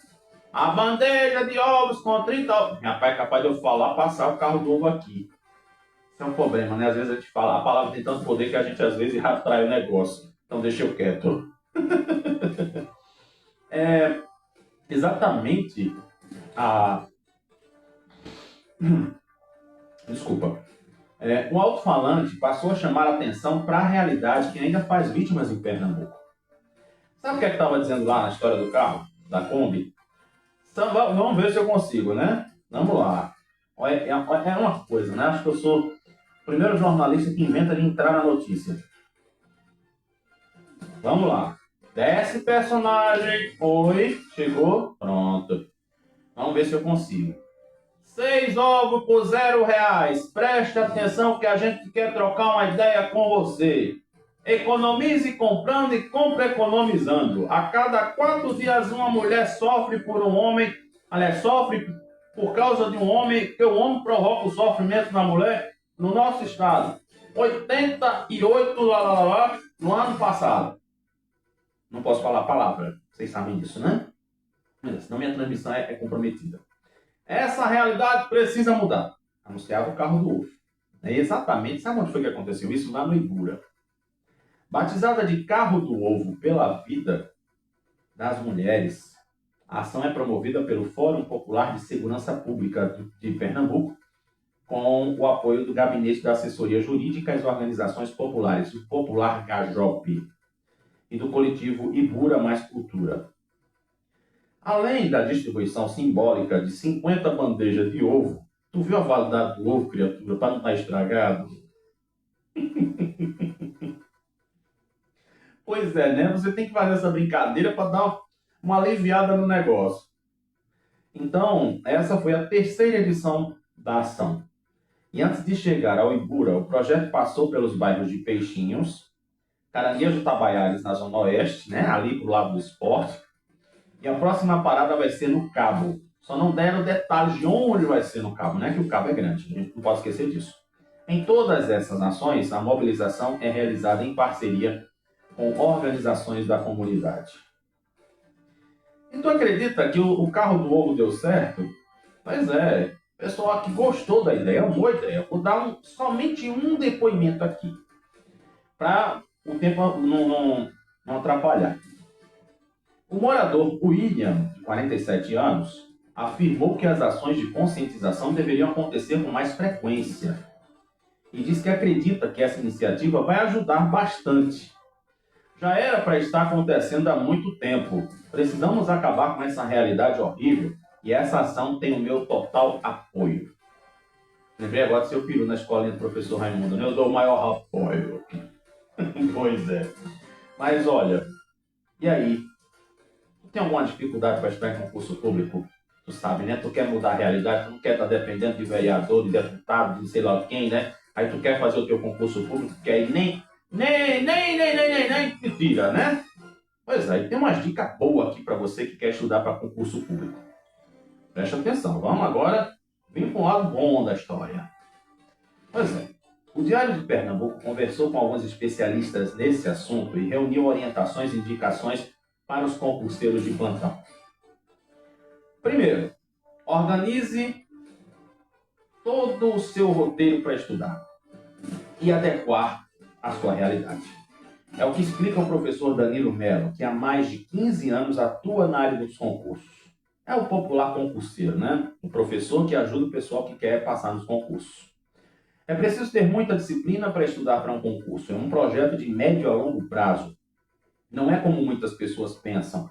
a bandeja de ovos com 30 ovos. Minha pai é capaz de eu falar, passar o carro do ovo aqui. Isso é um problema, né? Às vezes a gente fala, a palavra tem tanto poder que a gente às vezes atrai o negócio. Então deixa eu quieto. Exatamente a... Desculpa. O alto-falante passou a chamar a atenção para a realidade que ainda faz vítimas em Pernambuco. Sabe o que é que estava dizendo lá na história do carro, da Kombi? Então, vamos ver se eu consigo, né? Vamos lá. É uma coisa, né? Acho que eu sou o primeiro jornalista que inventa de entrar na notícia. Vamos lá. Desce personagem. Oi. Chegou. Pronto. Vamos ver se eu consigo. 6 ovos por R$0. Preste atenção que a gente quer trocar uma ideia com você. Economize comprando e compre economizando. A cada 4 dias uma mulher sofre por um homem. Aliás, sofre por causa de um homem, que o homem provoca o sofrimento na mulher no nosso estado. 88 no ano passado. Não posso falar a palavra, vocês sabem disso, né? Senão minha transmissão é comprometida. Essa realidade precisa mudar. Anunciava o carro do ovo. Exatamente, sabe onde foi que aconteceu isso? Lá no Ibura. Batizada de Carro do Ovo pela Vida das Mulheres, a ação é promovida pelo Fórum Popular de Segurança Pública de Pernambuco, com o apoio do Gabinete da Assessoria Jurídica às Organizações Populares, o Popular Gajop, e do coletivo Ibura Mais Cultura. Além da distribuição simbólica de 50 bandejas de ovo, tu viu a validade do ovo, criatura, para não estar estragado? Pois é, né? Você tem que fazer essa brincadeira para dar uma aliviada no negócio. Então, essa foi a terceira edição da ação. E antes de chegar ao Ibura, o projeto passou pelos bairros de Peixinhos, Caranguejo Tabaiares, na Zona Oeste, né? Ali pro lado do esporte. E a próxima parada vai ser no Cabo. Só não deram detalhes de onde vai ser no Cabo, né? Que o Cabo é grande, a gente não pode esquecer disso. Em todas essas ações, a mobilização é realizada em parceria com organizações da comunidade. E tu acredita que o carro do ovo deu certo? Pois é, o pessoal aqui gostou da ideia, é uma boa ideia. Vou dar somente um depoimento aqui, para o tempo não atrapalhar. O morador William, de 47 anos, afirmou que as ações de conscientização deveriam acontecer com mais frequência e diz que acredita que essa iniciativa vai ajudar bastante. Já era para estar acontecendo há muito tempo. Precisamos acabar com essa realidade horrível e essa ação tem o meu total apoio. Lembrei agora do seu peru na escolinha do professor Raimundo, né? Eu dou o maior apoio. Pois é. Mas olha, e aí? Tu tem alguma dificuldade para estudar em concurso público? Tu sabe, né? Tu quer mudar a realidade, tu não quer estar dependendo de vereador, de deputado, de sei lá quem, né? Aí tu quer fazer o teu concurso público, que aí nem te tira, né? Pois é, tem umas dicas boas aqui para você que quer estudar para concurso público. Preste atenção, vamos agora vir para um lado bom da história. Pois é, o Diário de Pernambuco conversou com alguns especialistas nesse assunto e reuniu orientações e indicações para os concurseiros de plantão. Primeiro, organize todo o seu roteiro para estudar e adequar à sua realidade. É o que explica o professor Danilo Mello, que há mais de 15 anos atua na área dos concursos. É o popular concurseiro, né? O professor que ajuda o pessoal que quer passar nos concursos. É preciso ter muita disciplina para estudar para um concurso. É um projeto de médio a longo prazo. Não é como muitas pessoas pensam,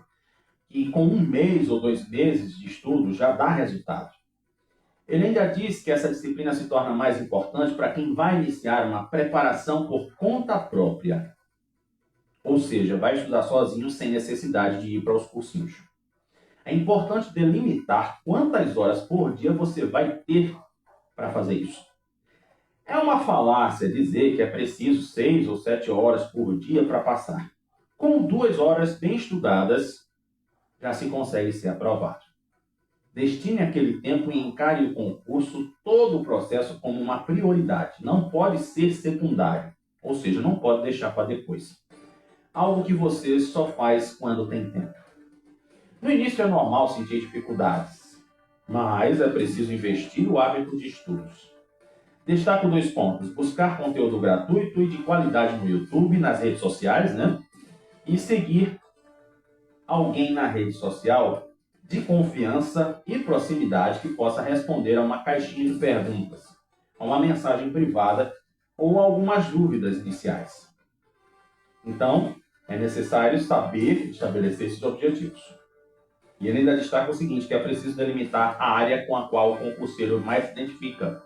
que com 1 mês ou 2 meses de estudo já dá resultado. Ele ainda diz que essa disciplina se torna mais importante para quem vai iniciar uma preparação por conta própria. Ou seja, vai estudar sozinho sem necessidade de ir para os cursinhos. É importante delimitar quantas horas por dia você vai ter para fazer isso. É uma falácia dizer que é preciso 6 ou 7 horas por dia para passar. Com 2 horas bem estudadas, já se consegue ser aprovado. Destine aquele tempo e encare o concurso, todo o processo como uma prioridade. Não pode ser secundário, ou seja, não pode deixar para depois. Algo que você só faz quando tem tempo. No início é normal sentir dificuldades, mas é preciso investir o hábito de estudos. Destaco 2 pontos: buscar conteúdo gratuito e de qualidade no YouTube, nas redes sociais, né? E seguir alguém na rede social de confiança e proximidade que possa responder a uma caixinha de perguntas. a uma mensagem privada ou algumas dúvidas iniciais. Então, é necessário saber estabelecer esses objetivos. E ele ainda destaca o seguinte, que é preciso delimitar a área com a qual o concurseiro mais se identifica.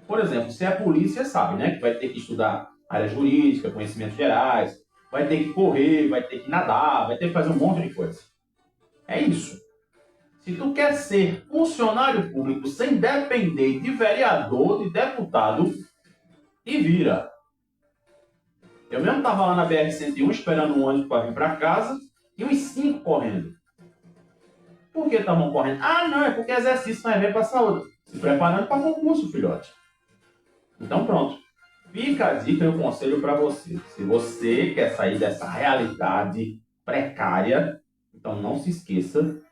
Por exemplo, se é polícia, sabe, né, que vai ter que estudar área jurídica, conhecimentos gerais, vai ter que correr, vai ter que nadar, vai ter que fazer um monte de coisa. É isso. Se tu quer ser funcionário público sem depender de vereador, de deputado, e vira. Eu mesmo estava lá na BR-101 esperando um ônibus para vir para casa e uns 5 correndo. Por que estavam correndo? Ah, não, é porque exercício vai ver para a saúde. Se preparando para concurso, filhote. Então pronto. Fica a dica e o conselho para você. Se você quer sair dessa realidade precária, então não se esqueça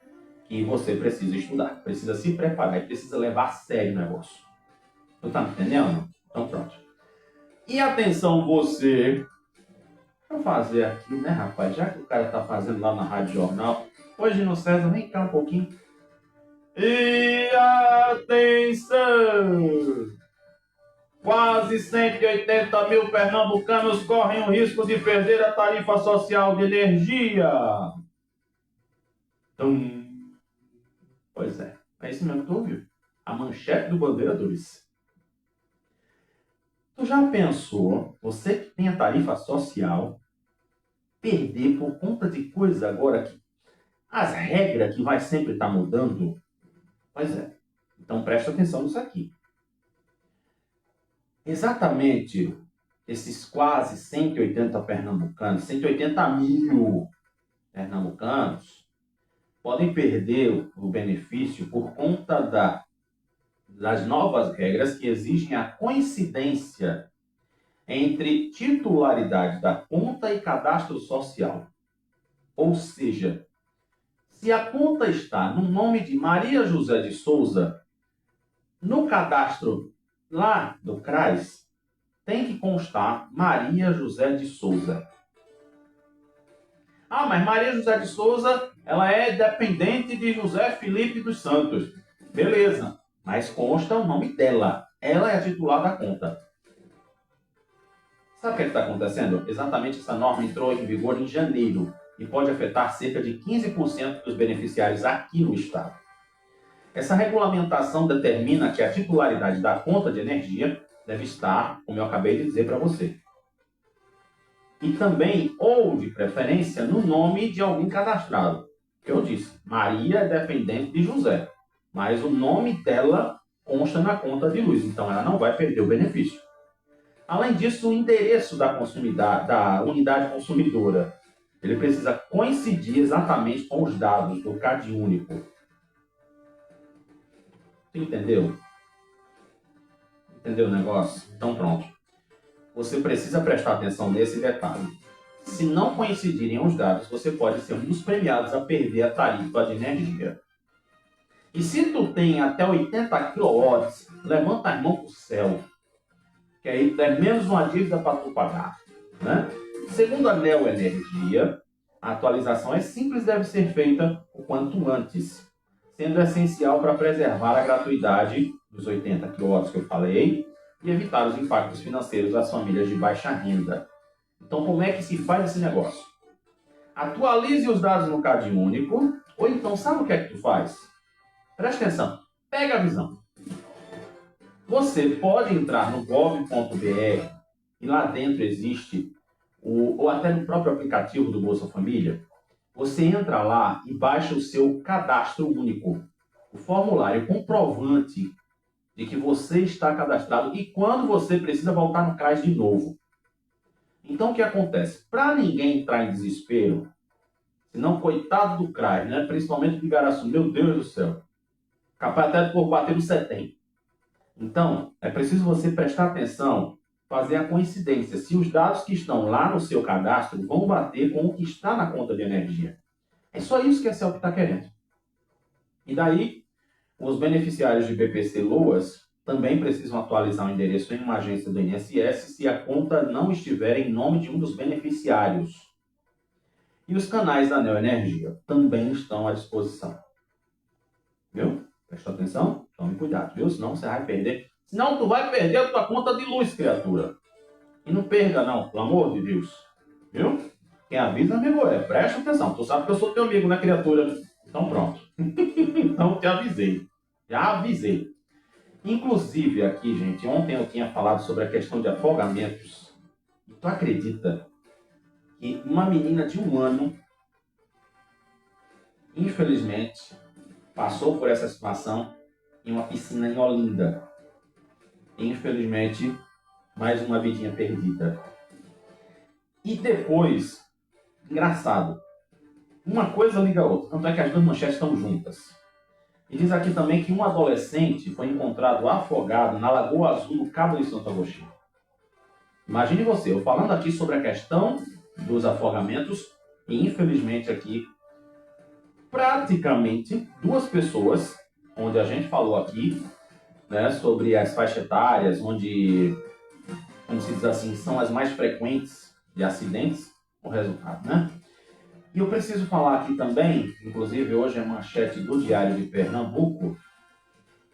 que você precisa estudar, precisa se preparar e precisa levar a sério o negócio. Tu tá me entendendo? Então pronto. E atenção você, deixa eu fazer aqui, né, rapaz? Já que o cara tá fazendo lá na Rádio Jornal, hoje no César, vem cá um pouquinho. E atenção! Quase 180 mil pernambucanos correm o risco de perder a tarifa social de energia. Pois é isso mesmo que tu ouviu. A manchete do Bandeira 2. Tu já pensou, você que tem a tarifa social, perder por conta de coisa agora que as regras que vai sempre estar mudando? Pois é. Então presta atenção nisso aqui. Exatamente esses quase 180 pernambucanos, 180 mil pernambucanos, podem perder o benefício por conta das novas regras que exigem a coincidência entre titularidade da conta e cadastro social. Ou seja, se a conta está no nome de Maria José de Souza, no cadastro lá do CRAS, tem que constar Maria José de Souza. Ah, mas Maria José de Souza, ela é dependente de José Felipe dos Santos. Beleza, mas consta o nome dela. Ela é a titular da conta. Sabe o que está acontecendo? Exatamente essa norma entrou em vigor em janeiro e pode afetar cerca de 15% dos beneficiários aqui no estado. Essa regulamentação determina que a titularidade da conta de energia deve estar, como eu acabei de dizer para você. E também, ou de preferência, no nome de alguém cadastrado. Que eu disse, Maria é dependente de José, mas o nome dela consta na conta de luz, então ela não vai perder o benefício. Além disso, o endereço da unidade consumidora, ele precisa coincidir exatamente com os dados do CadÚnico. Entendeu? Entendeu o negócio? Então pronto. Você precisa prestar atenção nesse detalhe. Se não coincidirem os dados, você pode ser um dos premiados a perder a tarifa de energia. E se tu tem até 80 kW, levanta as mãos para o céu. Que aí é menos uma dívida para tu pagar. Né? Segundo a Neo Energia, a atualização é simples e deve ser feita o quanto antes, sendo essencial para preservar a gratuidade dos 80 kW que eu falei e evitar os impactos financeiros das famílias de baixa renda. Então, como é que se faz esse negócio? Atualize os dados no CadÚnico, ou então, sabe o que é que tu faz? Presta atenção, pega a visão. Você pode entrar no gov.br e lá dentro existe, ou até no próprio aplicativo do Bolsa Família, você entra lá e baixa o seu cadastro único, o formulário comprovante de que você está cadastrado e quando você precisa voltar no CRAS de novo. Então o que acontece? Para ninguém entrar em desespero, senão coitado do CRAS, né? Principalmente do Igaraçu, meu Deus do céu, capaz até de por bater no 70. Então, é preciso você prestar atenção, fazer a coincidência, se os dados que estão lá no seu cadastro vão bater com o que está na conta de energia. É só isso que a CELP está querendo. E daí, os beneficiários de BPC-LOAS também precisam atualizar o endereço em uma agência do INSS se a conta não estiver em nome de um dos beneficiários. E os canais da Neo Energia também estão à disposição. Viu? Prestou atenção? Tome cuidado, viu? Senão você vai perder Senão tu vai perder a tua conta de luz, criatura. E não perca não, pelo amor de Deus. Viu? Quem avisa, amigo é. Presta atenção. Tu sabe que eu sou teu amigo, né, criatura? Então pronto. Então te avisei. Já avisei. Inclusive aqui, gente, ontem eu tinha falado sobre a questão de afogamentos. E tu acredita que uma menina de 1 ano, infelizmente, passou por essa situação em uma piscina em Olinda. Infelizmente, mais uma vidinha perdida. E depois, engraçado, uma coisa liga a outra. Tanto é que as duas manchetes estão juntas. E diz aqui também que um adolescente foi encontrado afogado na Lagoa Azul, no Cabo de Santo Agostinho. Imagine você, eu falando aqui sobre a questão dos afogamentos, e infelizmente aqui, praticamente 2 pessoas, onde a gente falou aqui, né, sobre as faixas etárias, onde, como se diz assim, são as mais frequentes de acidentes, o resultado, né? E eu preciso falar aqui também, inclusive hoje é manchete do Diário de Pernambuco,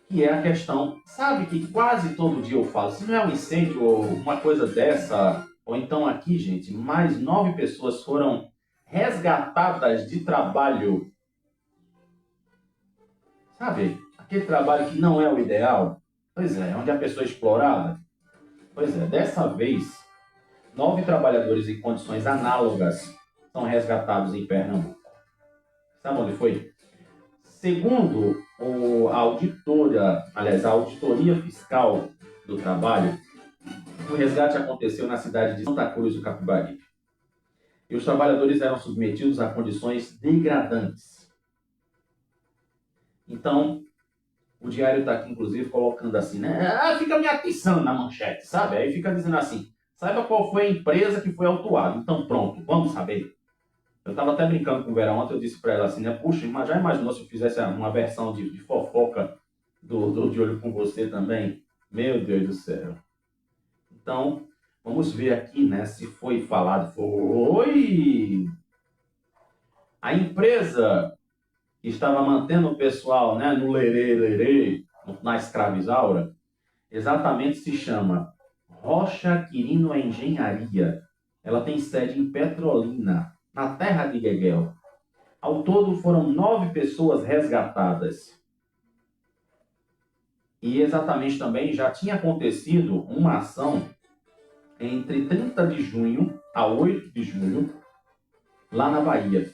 que é a questão, sabe que quase todo dia eu falo, se não é um incêndio ou uma coisa dessa, ou então aqui, gente, mais 9 pessoas foram resgatadas de trabalho. Sabe, aquele trabalho que não é o ideal? Pois é, onde a pessoa é explorada. Pois é, dessa vez, 9 trabalhadores em condições análogas são resgatados em Pernambuco. Sabe onde foi? Segundo a Auditoria Fiscal do Trabalho, o resgate aconteceu na cidade de Santa Cruz do Capibaribe. E os trabalhadores eram submetidos a condições degradantes. Então, o diário está aqui, inclusive, colocando assim, né? Fica me atiçando na manchete, sabe? Aí fica dizendo assim, saiba qual foi a empresa que foi autuada. Então, pronto, vamos saber. Eu estava até brincando com o Vera ontem, eu disse para ela assim, né? Puxa, já imaginou se eu fizesse uma versão de fofoca De Olho com Você também? Meu Deus do céu. Então, vamos ver aqui, né? Se foi falado. Foi! A empresa que estava mantendo o pessoal, né, no lerê, na escravizaura, exatamente se chama Rocha Quirino Engenharia. Ela tem sede em Petrolina, na terra de Gueguel. Ao todo foram 9 pessoas resgatadas. E exatamente também já tinha acontecido uma ação entre 30 de junho a 8 de julho, lá na Bahia.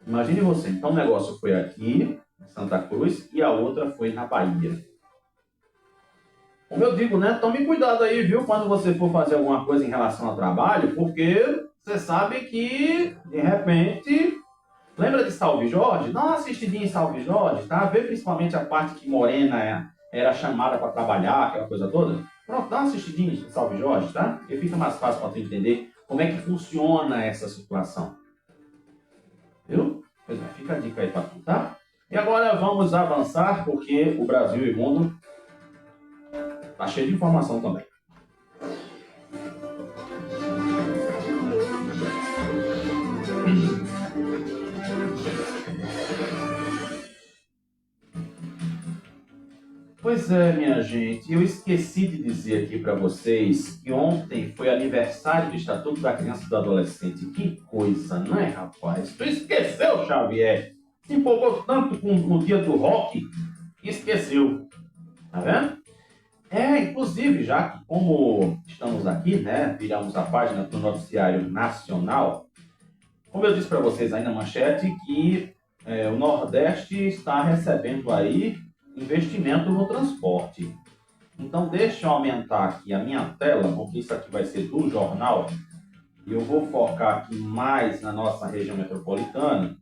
Imagine você, então o negócio foi aqui, em Santa Cruz, e a outra foi na Bahia. Como eu digo, né? Tome cuidado aí, viu? Quando você for fazer alguma coisa em relação ao trabalho, porque você sabe que, de repente... Lembra de Salve Jorge? Dá uma assistidinha em Salve Jorge, tá? Vê principalmente a parte que Morena era chamada para trabalhar, aquela coisa toda. Pronto, dá uma assistidinha em Salve Jorge, tá? Porque fica mais fácil para tu entender como é que funciona essa situação. Viu? Pois é, fica a dica aí para tu, tá? E agora vamos avançar, porque o Brasil e o mundo tá cheio de informação também. Pois é, minha gente, eu esqueci de dizer aqui para vocês que ontem foi aniversário do Estatuto da Criança e do Adolescente. Que coisa, não é, rapaz? Tu esqueceu, Xavier? Se empolgou tanto com o dia do rock, esqueceu. Tá vendo? Inclusive, já que como estamos aqui, né, viramos a página do Noticiário Nacional, como eu disse para vocês aí na manchete, que o Nordeste está recebendo aí investimento no transporte. Então, deixa eu aumentar aqui a minha tela, porque isso aqui vai ser do jornal, e eu vou focar aqui mais na nossa região metropolitana,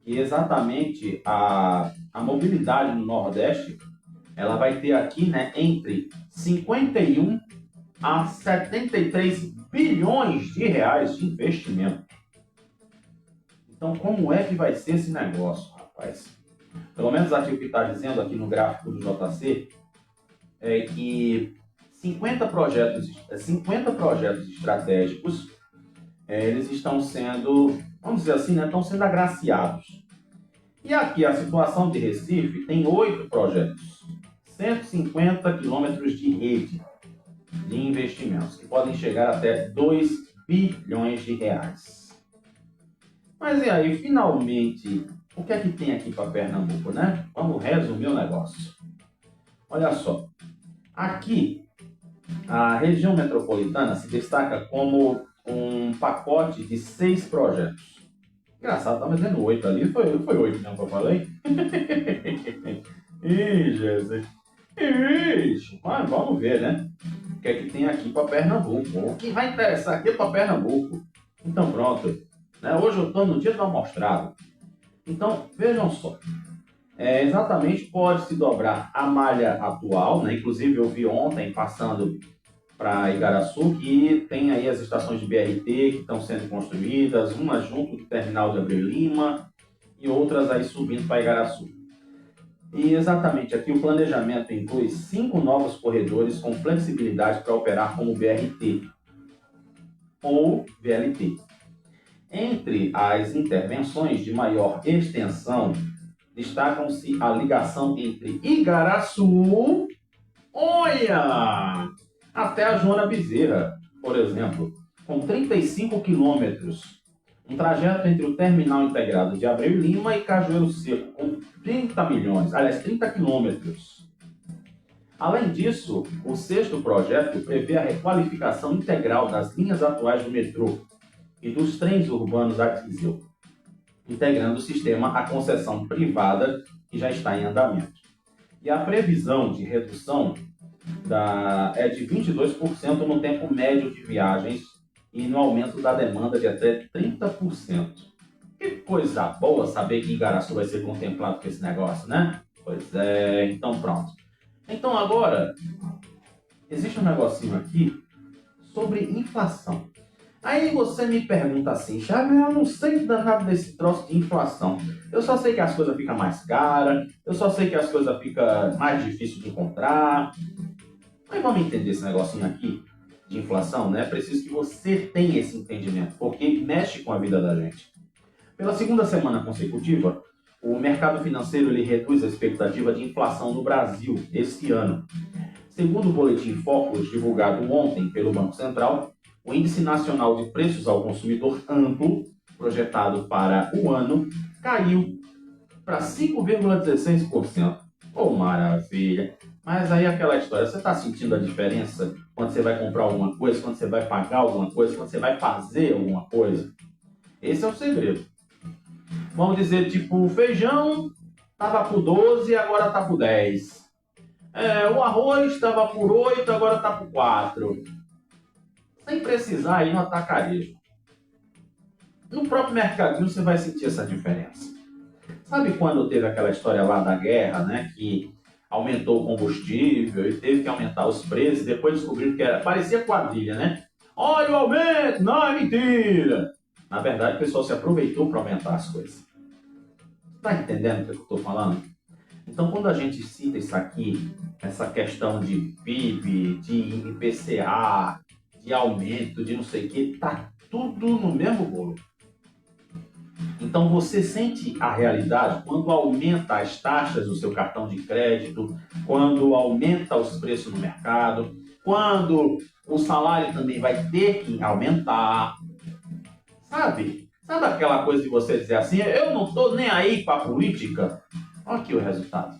e exatamente a mobilidade no Nordeste, ela vai ter aqui, né, entre 51 a 73 bilhões de reais de investimento. Então, como é que vai ser esse negócio, rapaz? Pelo menos aqui o que está dizendo aqui no gráfico do JC é que 50 projetos estratégicos eles estão sendo, vamos dizer assim, né, estão sendo agraciados. E aqui a situação de Recife tem 8 projetos, 150 quilômetros de rede de investimentos, que podem chegar até 2 bilhões de reais. Mas e aí, finalmente, o que é que tem aqui para Pernambuco, né? Vamos resumir o negócio. Olha só, aqui a região metropolitana se destaca como um pacote de 6 projetos. Engraçado, estava dizendo 8 ali, foi 8 mesmo que eu falei? Ih, Jesus. Ixi, mas vamos ver, né? O que é que tem aqui para Pernambuco. O que vai interessar aqui é para Pernambuco. Então pronto, né? Hoje eu estou no dia do amostrado. Então, vejam só. Exatamente, pode se dobrar a malha atual, né? Inclusive eu vi ontem passando para Igaraçu, que tem aí as estações de BRT que estão sendo construídas, uma junto do terminal de Abreu Lima e outras aí subindo para Igaraçu. E exatamente aqui o planejamento inclui 5 novos corredores com flexibilidade para operar como BRT ou VLT. Entre as intervenções de maior extensão, destacam-se a ligação entre Igaraçu, olha, até a Joana Bezerra, por exemplo, com 35 quilômetros. Um trajeto entre o terminal integrado de Abreu Lima e Cajueiro Seco, com 30 quilômetros. Além disso, o 6º projeto prevê a requalificação integral das linhas atuais do metrô e dos trens urbanos a diesel, integrando o sistema à concessão privada que já está em andamento. E a previsão de redução é de 22% no tempo médio de viagens e no aumento da demanda de até 30%. Que coisa boa saber que Igaraçu vai ser contemplado com esse negócio, né? Pois é, então pronto. Então agora, existe um negocinho aqui sobre inflação. Aí você me pergunta assim, Chave, eu não sei danado desse troço de inflação. Eu só sei que as coisas ficam mais caras, eu só sei que as coisas ficam mais difíceis de encontrar. Mas vamos entender esse negocinho aqui de inflação, né? Preciso que você tenha esse entendimento, porque mexe com a vida da gente. Pela 2ª semana consecutiva, o mercado financeiro ele reduz a expectativa de inflação no Brasil este ano. Segundo o boletim Focus, divulgado ontem pelo Banco Central, o Índice Nacional de Preços ao Consumidor Amplo, projetado para o ano, caiu para 5,16%. Oh, maravilha! Mas aí aquela história, você está sentindo a diferença quando você vai comprar alguma coisa, quando você vai pagar alguma coisa, quando você vai fazer alguma coisa? Esse é o segredo. Vamos dizer, tipo, o feijão estava por 12, agora está por 10. O arroz estava por 8, agora está por 4. Sem precisar ir no atacarejo. No próprio mercadinho você vai sentir essa diferença. Sabe quando teve aquela história lá da guerra, né, que aumentou o combustível e teve que aumentar os preços, depois descobriram que parecia quadrilha, né? Olha o aumento! Não, é mentira! Na verdade, o pessoal se aproveitou para aumentar as coisas. Está entendendo o que eu estou falando? Então, quando a gente cita isso aqui, essa questão de PIB, de IPCA, de aumento, de não sei o que, tá tudo no mesmo bolo. Então você sente a realidade quando aumenta as taxas do seu cartão de crédito, quando aumenta os preços no mercado, quando o salário também vai ter que aumentar. Sabe? Sabe aquela coisa de você dizer assim, eu não estou nem aí para a política? Olha aqui o resultado.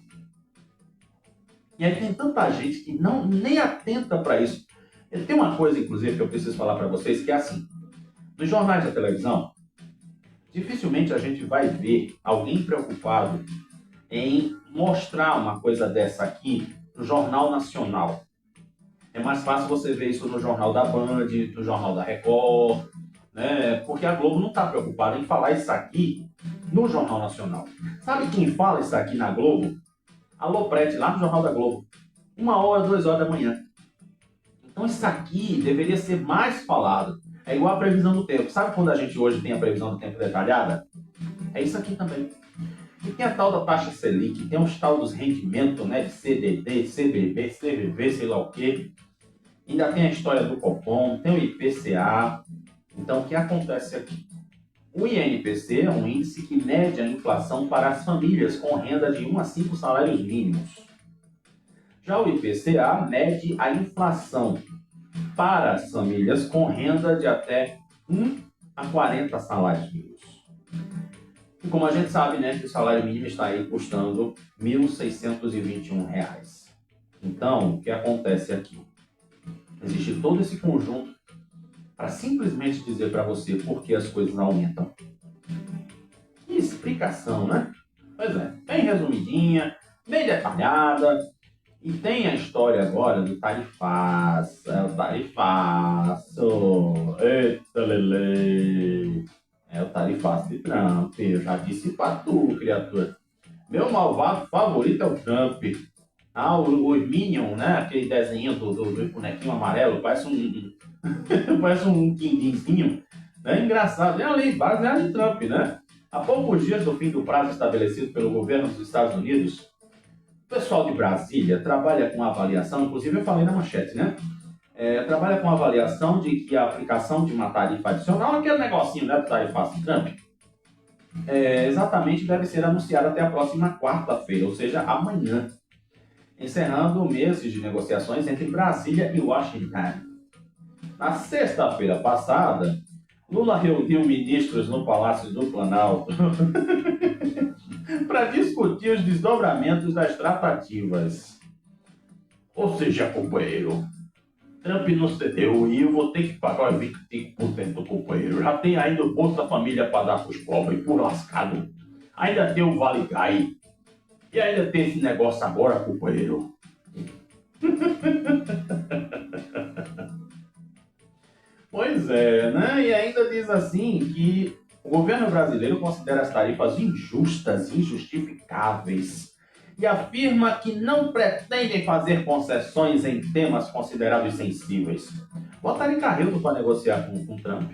E aí tem tanta gente que nem atenta para isso. Tem uma coisa, inclusive, que eu preciso falar para vocês, que é assim. Nos jornais da televisão, dificilmente a gente vai ver alguém preocupado em mostrar uma coisa dessa aqui no Jornal Nacional. É mais fácil você ver isso no Jornal da Band, no Jornal da Record, né? Porque a Globo não está preocupada em falar isso aqui no Jornal Nacional. Sabe quem fala isso aqui na Globo? A Loprete, lá no Jornal da Globo. 1h, 2h da manhã. Então isso aqui deveria ser mais falado. É igual a previsão do tempo. Sabe quando a gente hoje tem a previsão do tempo detalhada? É isso aqui também. E tem a tal da taxa Selic, tem os tal dos rendimentos, né, de CDB, CBB, CVV, sei lá o quê. Ainda tem a história do Copom, tem o IPCA. Então o que acontece aqui? O INPC é um índice que mede a inflação para as famílias com renda de 1 a 5 salários mínimos. Já o IPCA mede a inflação para as famílias com renda de até 1 a 40 salários mínimos. E como a gente sabe, né, que o salário mínimo está aí custando R$ 1.621. Então, o que acontece aqui? Existe todo esse conjunto para simplesmente dizer para você por que as coisas aumentam. Que explicação, né? Pois é, bem resumidinha, bem detalhada. E tem a história agora do tarifaço. É o tarifaço. Eita, lele. É o tarifaço de Trump. Eu já disse pra tu, criatura. Meu malvado favorito é o Trump. Ah, o Minion, né? Aquele desenho do bonequinho amarelo. Parece um parece um quindinzinho. É engraçado. É ali, baseado em Trump, né? Há poucos dias do fim do prazo estabelecido pelo governo dos Estados Unidos, o pessoal de Brasília trabalha com avaliação, inclusive eu falei na manchete, né? Trabalha com avaliação de que a aplicação de uma tarifa adicional, aquele negocinho, né, do tarifaço de Trump, exatamente deve ser anunciada até a próxima quarta-feira, ou seja, amanhã, encerrando meses de negociações entre Brasília e Washington. Na sexta-feira passada, Lula reuniu ministros no Palácio do Planalto para discutir os desdobramentos das tratativas. Ou seja, companheiro, Trump não cedeu e eu vou ter que pagar 25% do companheiro. Já tem ainda o Bolsa Família para dar para os pobres, por lascado. Ainda tem o Vale Gai. E ainda tem esse negócio agora, companheiro. Pois é, né? E ainda diz assim que o governo brasileiro considera as tarifas injustas, injustificáveis e afirma que não pretendem fazer concessões em temas considerados sensíveis. Botaram em Carrildo para negociar com Trump.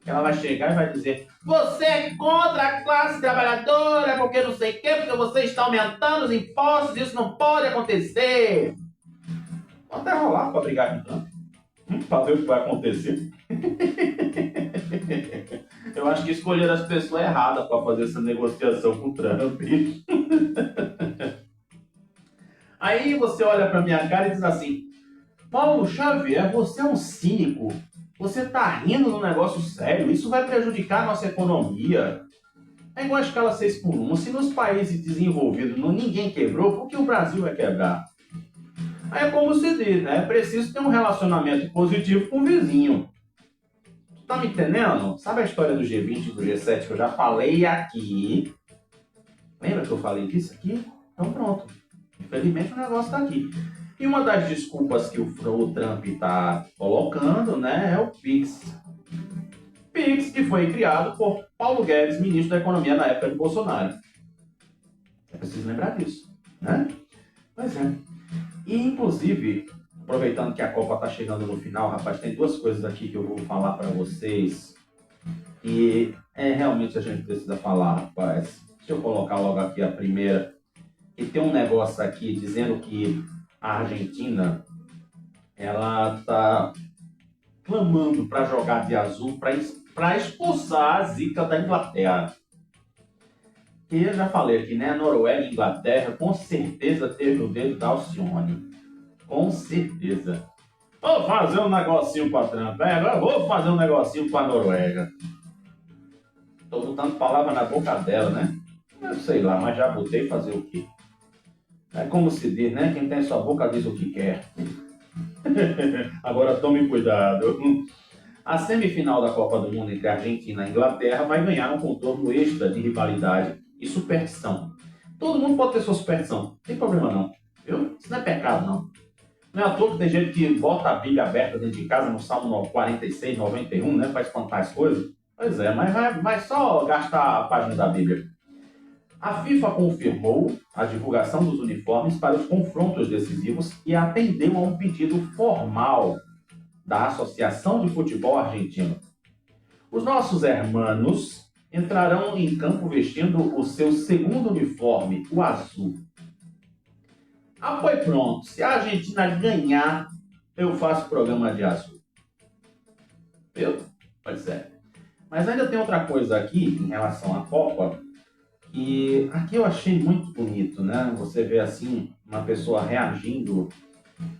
Ela vai chegar e vai dizer: você é contra a classe trabalhadora, porque não sei o quê, porque você está aumentando os impostos, isso não pode acontecer. Pode até rolar para brigar com Trump. Para ver o que vai acontecer. Eu acho que escolheram as pessoas erradas para fazer essa negociação com o Trump. Aí você olha para minha cara e diz assim: Paulo Xavier, você é um cínico. Você está rindo de um negócio sério. Isso vai prejudicar a nossa economia. É igual a escala 6x1. Se nos países desenvolvidos ninguém quebrou, por que o Brasil vai quebrar? Aí é como se diz, né? É preciso ter um relacionamento positivo com o vizinho. Tá me entendendo? Sabe a história do G20 e do G7 que eu já falei aqui? Lembra que eu falei disso aqui? Então pronto. Infelizmente o negócio tá aqui. E uma das desculpas que o Trump está colocando, né, é o PIX. PIX que foi criado por Paulo Guedes, ministro da Economia na época de Bolsonaro. É preciso lembrar disso, né? Pois é. E, inclusive, aproveitando que a Copa está chegando no final, rapaz, tem duas coisas aqui que eu vou falar para vocês e realmente a gente precisa falar, rapaz. Deixa eu colocar logo aqui a primeira. E tem um negócio aqui dizendo que a Argentina ela está clamando para jogar de azul para expulsar a zica da Inglaterra. E eu já falei aqui, né? Noruega e Inglaterra com certeza teve o dedo da Alcione. Com certeza. Vou fazer um negocinho para Trump. Agora vou fazer um negocinho para Noruega. Tô botando palavra na boca dela, né? Eu sei lá, mas já botei fazer o quê? É como se diz, né? Quem tem sua boca diz o que quer. Agora tome cuidado. A semifinal da Copa do Mundo entre Argentina e Inglaterra vai ganhar um contorno extra de rivalidade e superstição. Todo mundo pode ter sua superstição, não tem problema não. Viu? Isso não é pecado não. Não é à toa que tem gente que bota a Bíblia aberta dentro de casa no Salmo 46, 91, né? Para espantar as coisas. Pois é, mas vai só gastar a página da Bíblia. A FIFA confirmou a divulgação dos uniformes para os confrontos decisivos e atendeu a um pedido formal da Associação de Futebol Argentino. Os nossos hermanos entrarão em campo vestindo o seu segundo uniforme, o azul. Ah, foi pronto. Se a Argentina ganhar, eu faço programa de azul. Viu? Pois é. Mas ainda tem outra coisa aqui em relação à Copa, que aqui eu achei muito bonito, né? Você vê assim, uma pessoa reagindo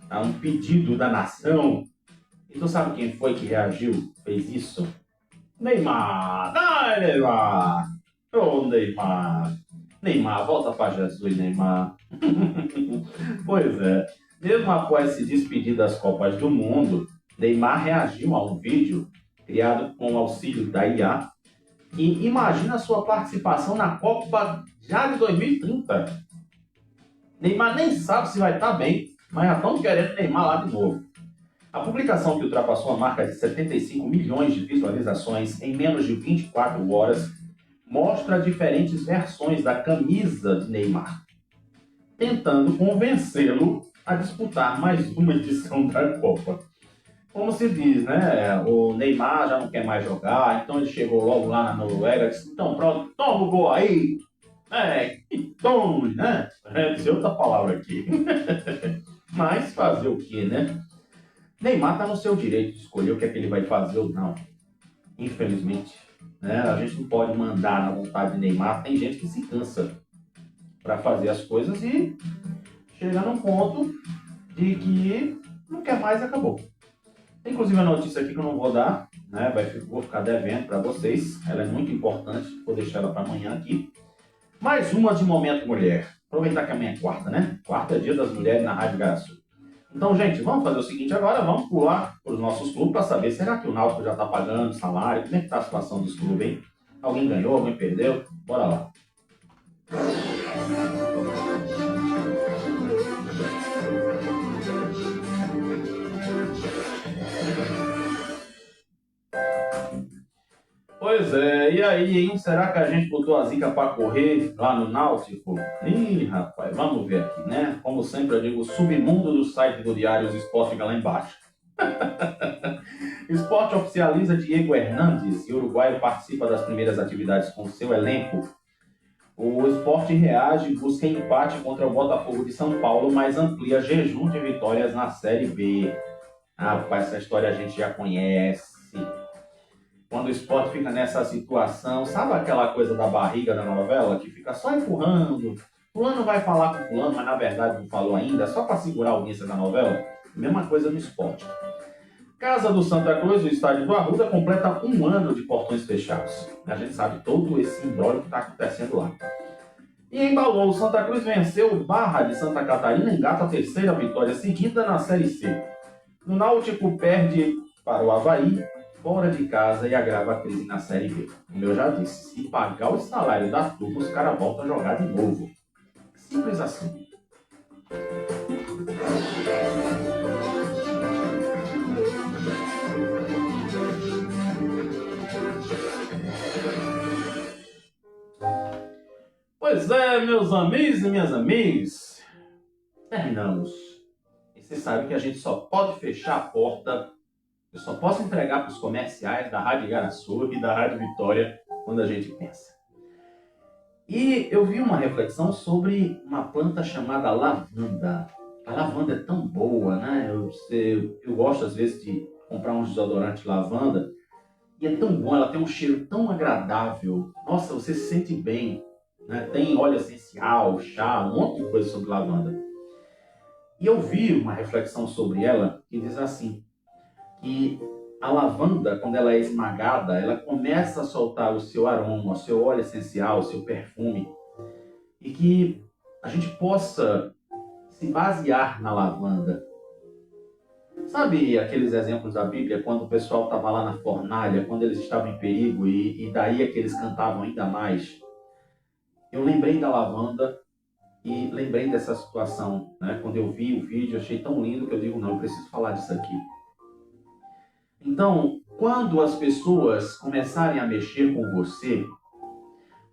a um pedido da nação. E tu sabe quem foi que reagiu, fez isso? Neymar! Ai, Neymar! Ô, Neymar! Neymar, volta para Jesus, Neymar. Pois é, mesmo após se despedir das Copas do Mundo, Neymar reagiu a um vídeo criado com o auxílio da IA e imagina sua participação na Copa já de 2030. Neymar nem sabe se vai estar bem, mas já estão querendo Neymar lá de novo. A publicação, que ultrapassou a marca de 75 milhões de visualizações em menos de 24 horas, mostra diferentes versões da camisa de Neymar, tentando convencê-lo a disputar mais uma edição da Copa. Como se diz, né? O Neymar já não quer mais jogar, então ele chegou logo lá na Noruega e disse, então pronto, toma o gol aí! Que tome, né? Dizer outra palavra aqui. Mas fazer o quê, né? Neymar está no seu direito de escolher o que é que ele vai fazer ou não. Infelizmente, né? A gente não pode mandar na vontade de Neymar. Tem gente que se cansa para fazer as coisas e chega num ponto de que não quer mais e acabou. Tem inclusive a notícia aqui que eu não vou dar, né? Vou ficar devendo para vocês. Ela é muito importante, vou deixar ela para amanhã aqui. Mais uma de Momento Mulher. Aproveitar que amanhã é quarta, né? Quarta é dia das mulheres na Rádio Garaçu. Então, gente, vamos fazer o seguinte agora, vamos pular para os nossos clubes para saber, será que o Náutico já está pagando salário? Como é que está a situação dos clubes, hein? Alguém ganhou, alguém perdeu? Bora lá. Pois é, e aí, hein? Será que a gente botou a zica para correr lá no Náutico? Ih, rapaz, vamos ver aqui, né? Como sempre eu digo, o submundo do site do Diário, os Esporte fica lá embaixo. Esporte oficializa Diego Hernandes e o uruguaio participa das primeiras atividades com seu elenco. O Sport reage, busca empate contra o Botafogo de São Paulo, mas amplia jejum de vitórias na Série B. Rapaz, essa história a gente já conhece. Quando o Sport fica nessa situação, sabe aquela coisa da barriga da novela, que fica só empurrando? Fulano vai falar com fulano, mas na verdade não falou ainda, só para segurar a audiência da novela? Mesma coisa no Sport. Casa do Santa Cruz, o estádio do Arruda, completa 1 ano de portões fechados. A gente sabe todo esse imbróglio que está acontecendo lá. E embalou, o Santa Cruz venceu o Barra de Santa Catarina, engata a 3ª vitória seguida na Série C. O Náutico perde para o Avaí, fora de casa, e agrava a crise na Série B. Como eu já disse, se pagar o salário da turma, os caras voltam a jogar de novo. Simples assim. Pois é, meus amigos e minhas amigas, terminamos. E você sabe que a gente só pode fechar a porta, eu só posso entregar para os comerciais da Rádio Garaçu e da Rádio Vitória quando a gente pensa. E eu vi uma reflexão sobre uma planta chamada lavanda. A lavanda é tão boa, né? Eu gosto às vezes de comprar um desodorante de lavanda e é tão bom, ela tem um cheiro tão agradável. Nossa, você se sente bem. Né? Tem óleo essencial, chá, um monte de coisa sobre lavanda. E eu vi uma reflexão sobre ela que diz assim, que a lavanda, quando ela é esmagada, ela começa a soltar o seu aroma, o seu óleo essencial, o seu perfume, e que a gente possa se basear na lavanda. Sabe aqueles exemplos da Bíblia, quando o pessoal estava lá na fornalha, quando eles estavam em perigo, e daí é que eles cantavam ainda mais? Eu lembrei da lavanda e lembrei dessa situação, né? Quando eu vi o vídeo, achei tão lindo que eu digo, não, eu preciso falar disso aqui. Então, quando as pessoas começarem a mexer com você,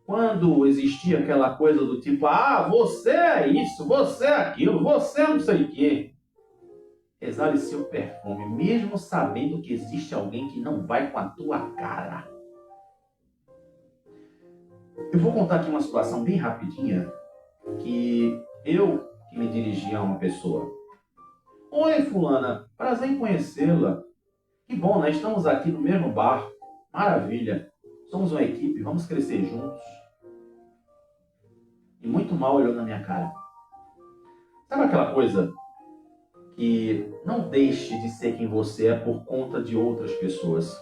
quando existia aquela coisa do tipo, você é isso, você é aquilo, você é não sei o quê, exale seu perfume, mesmo sabendo que existe alguém que não vai com a tua cara. Eu vou contar aqui uma situação bem rapidinha, que me dirigi a uma pessoa. Oi, fulana, prazer em conhecê-la. Que bom, né? Estamos aqui no mesmo bar. Maravilha. Somos uma equipe, vamos crescer juntos. E muito mal olhou na minha cara. Sabe aquela coisa que não deixe de ser quem você é por conta de outras pessoas?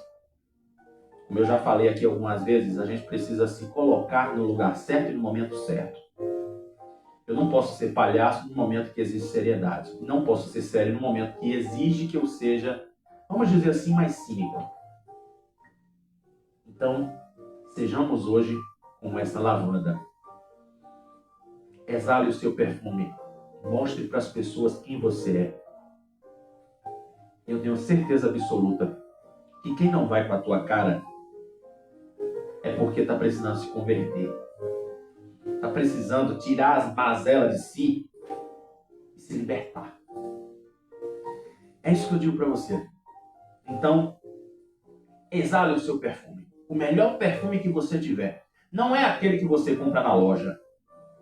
Como eu já falei aqui algumas vezes, a gente precisa se colocar no lugar certo e no momento certo. Eu não posso ser palhaço no momento que exige seriedade. Não posso ser sério no momento que exige que eu seja, vamos dizer assim, mais cínico. Então, sejamos hoje como essa lavanda. Exale o seu perfume. Mostre para as pessoas quem você é. Eu tenho certeza absoluta que quem não vai com a tua cara é porque está precisando se converter. Está precisando tirar as mazelas de si e se libertar. É isso que eu digo para você. Então, exale o seu perfume. O melhor perfume que você tiver. Não é aquele que você compra na loja,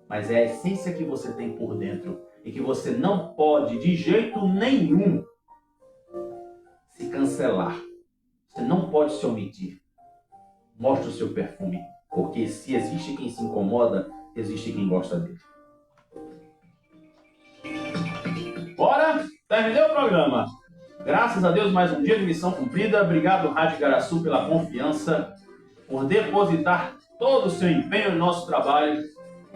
mas é a essência que você tem por dentro e que você não pode, de jeito nenhum, se cancelar. Você não pode se omitir. Mostre o seu perfume, porque se existe quem se incomoda, existe quem gosta dele. Bora! Terminei o programa. Graças a Deus, mais um dia de missão cumprida. Obrigado, Rádio Igaraçu, pela confiança, por depositar todo o seu empenho no nosso trabalho.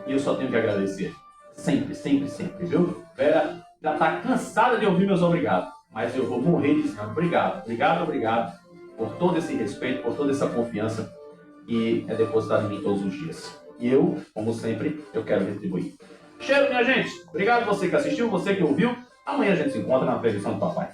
E eu só tenho que agradecer. Sempre, sempre, sempre, viu? Vera já está cansada de ouvir meus obrigados. Mas eu vou morrer dizendo obrigado, obrigado, obrigado por todo esse respeito, por toda essa confiança que é depositada em mim todos os dias. E eu, como sempre, eu quero retribuir. Cheiro, minha gente. Obrigado você que assistiu, você que ouviu. Amanhã a gente se encontra na previsão do papai.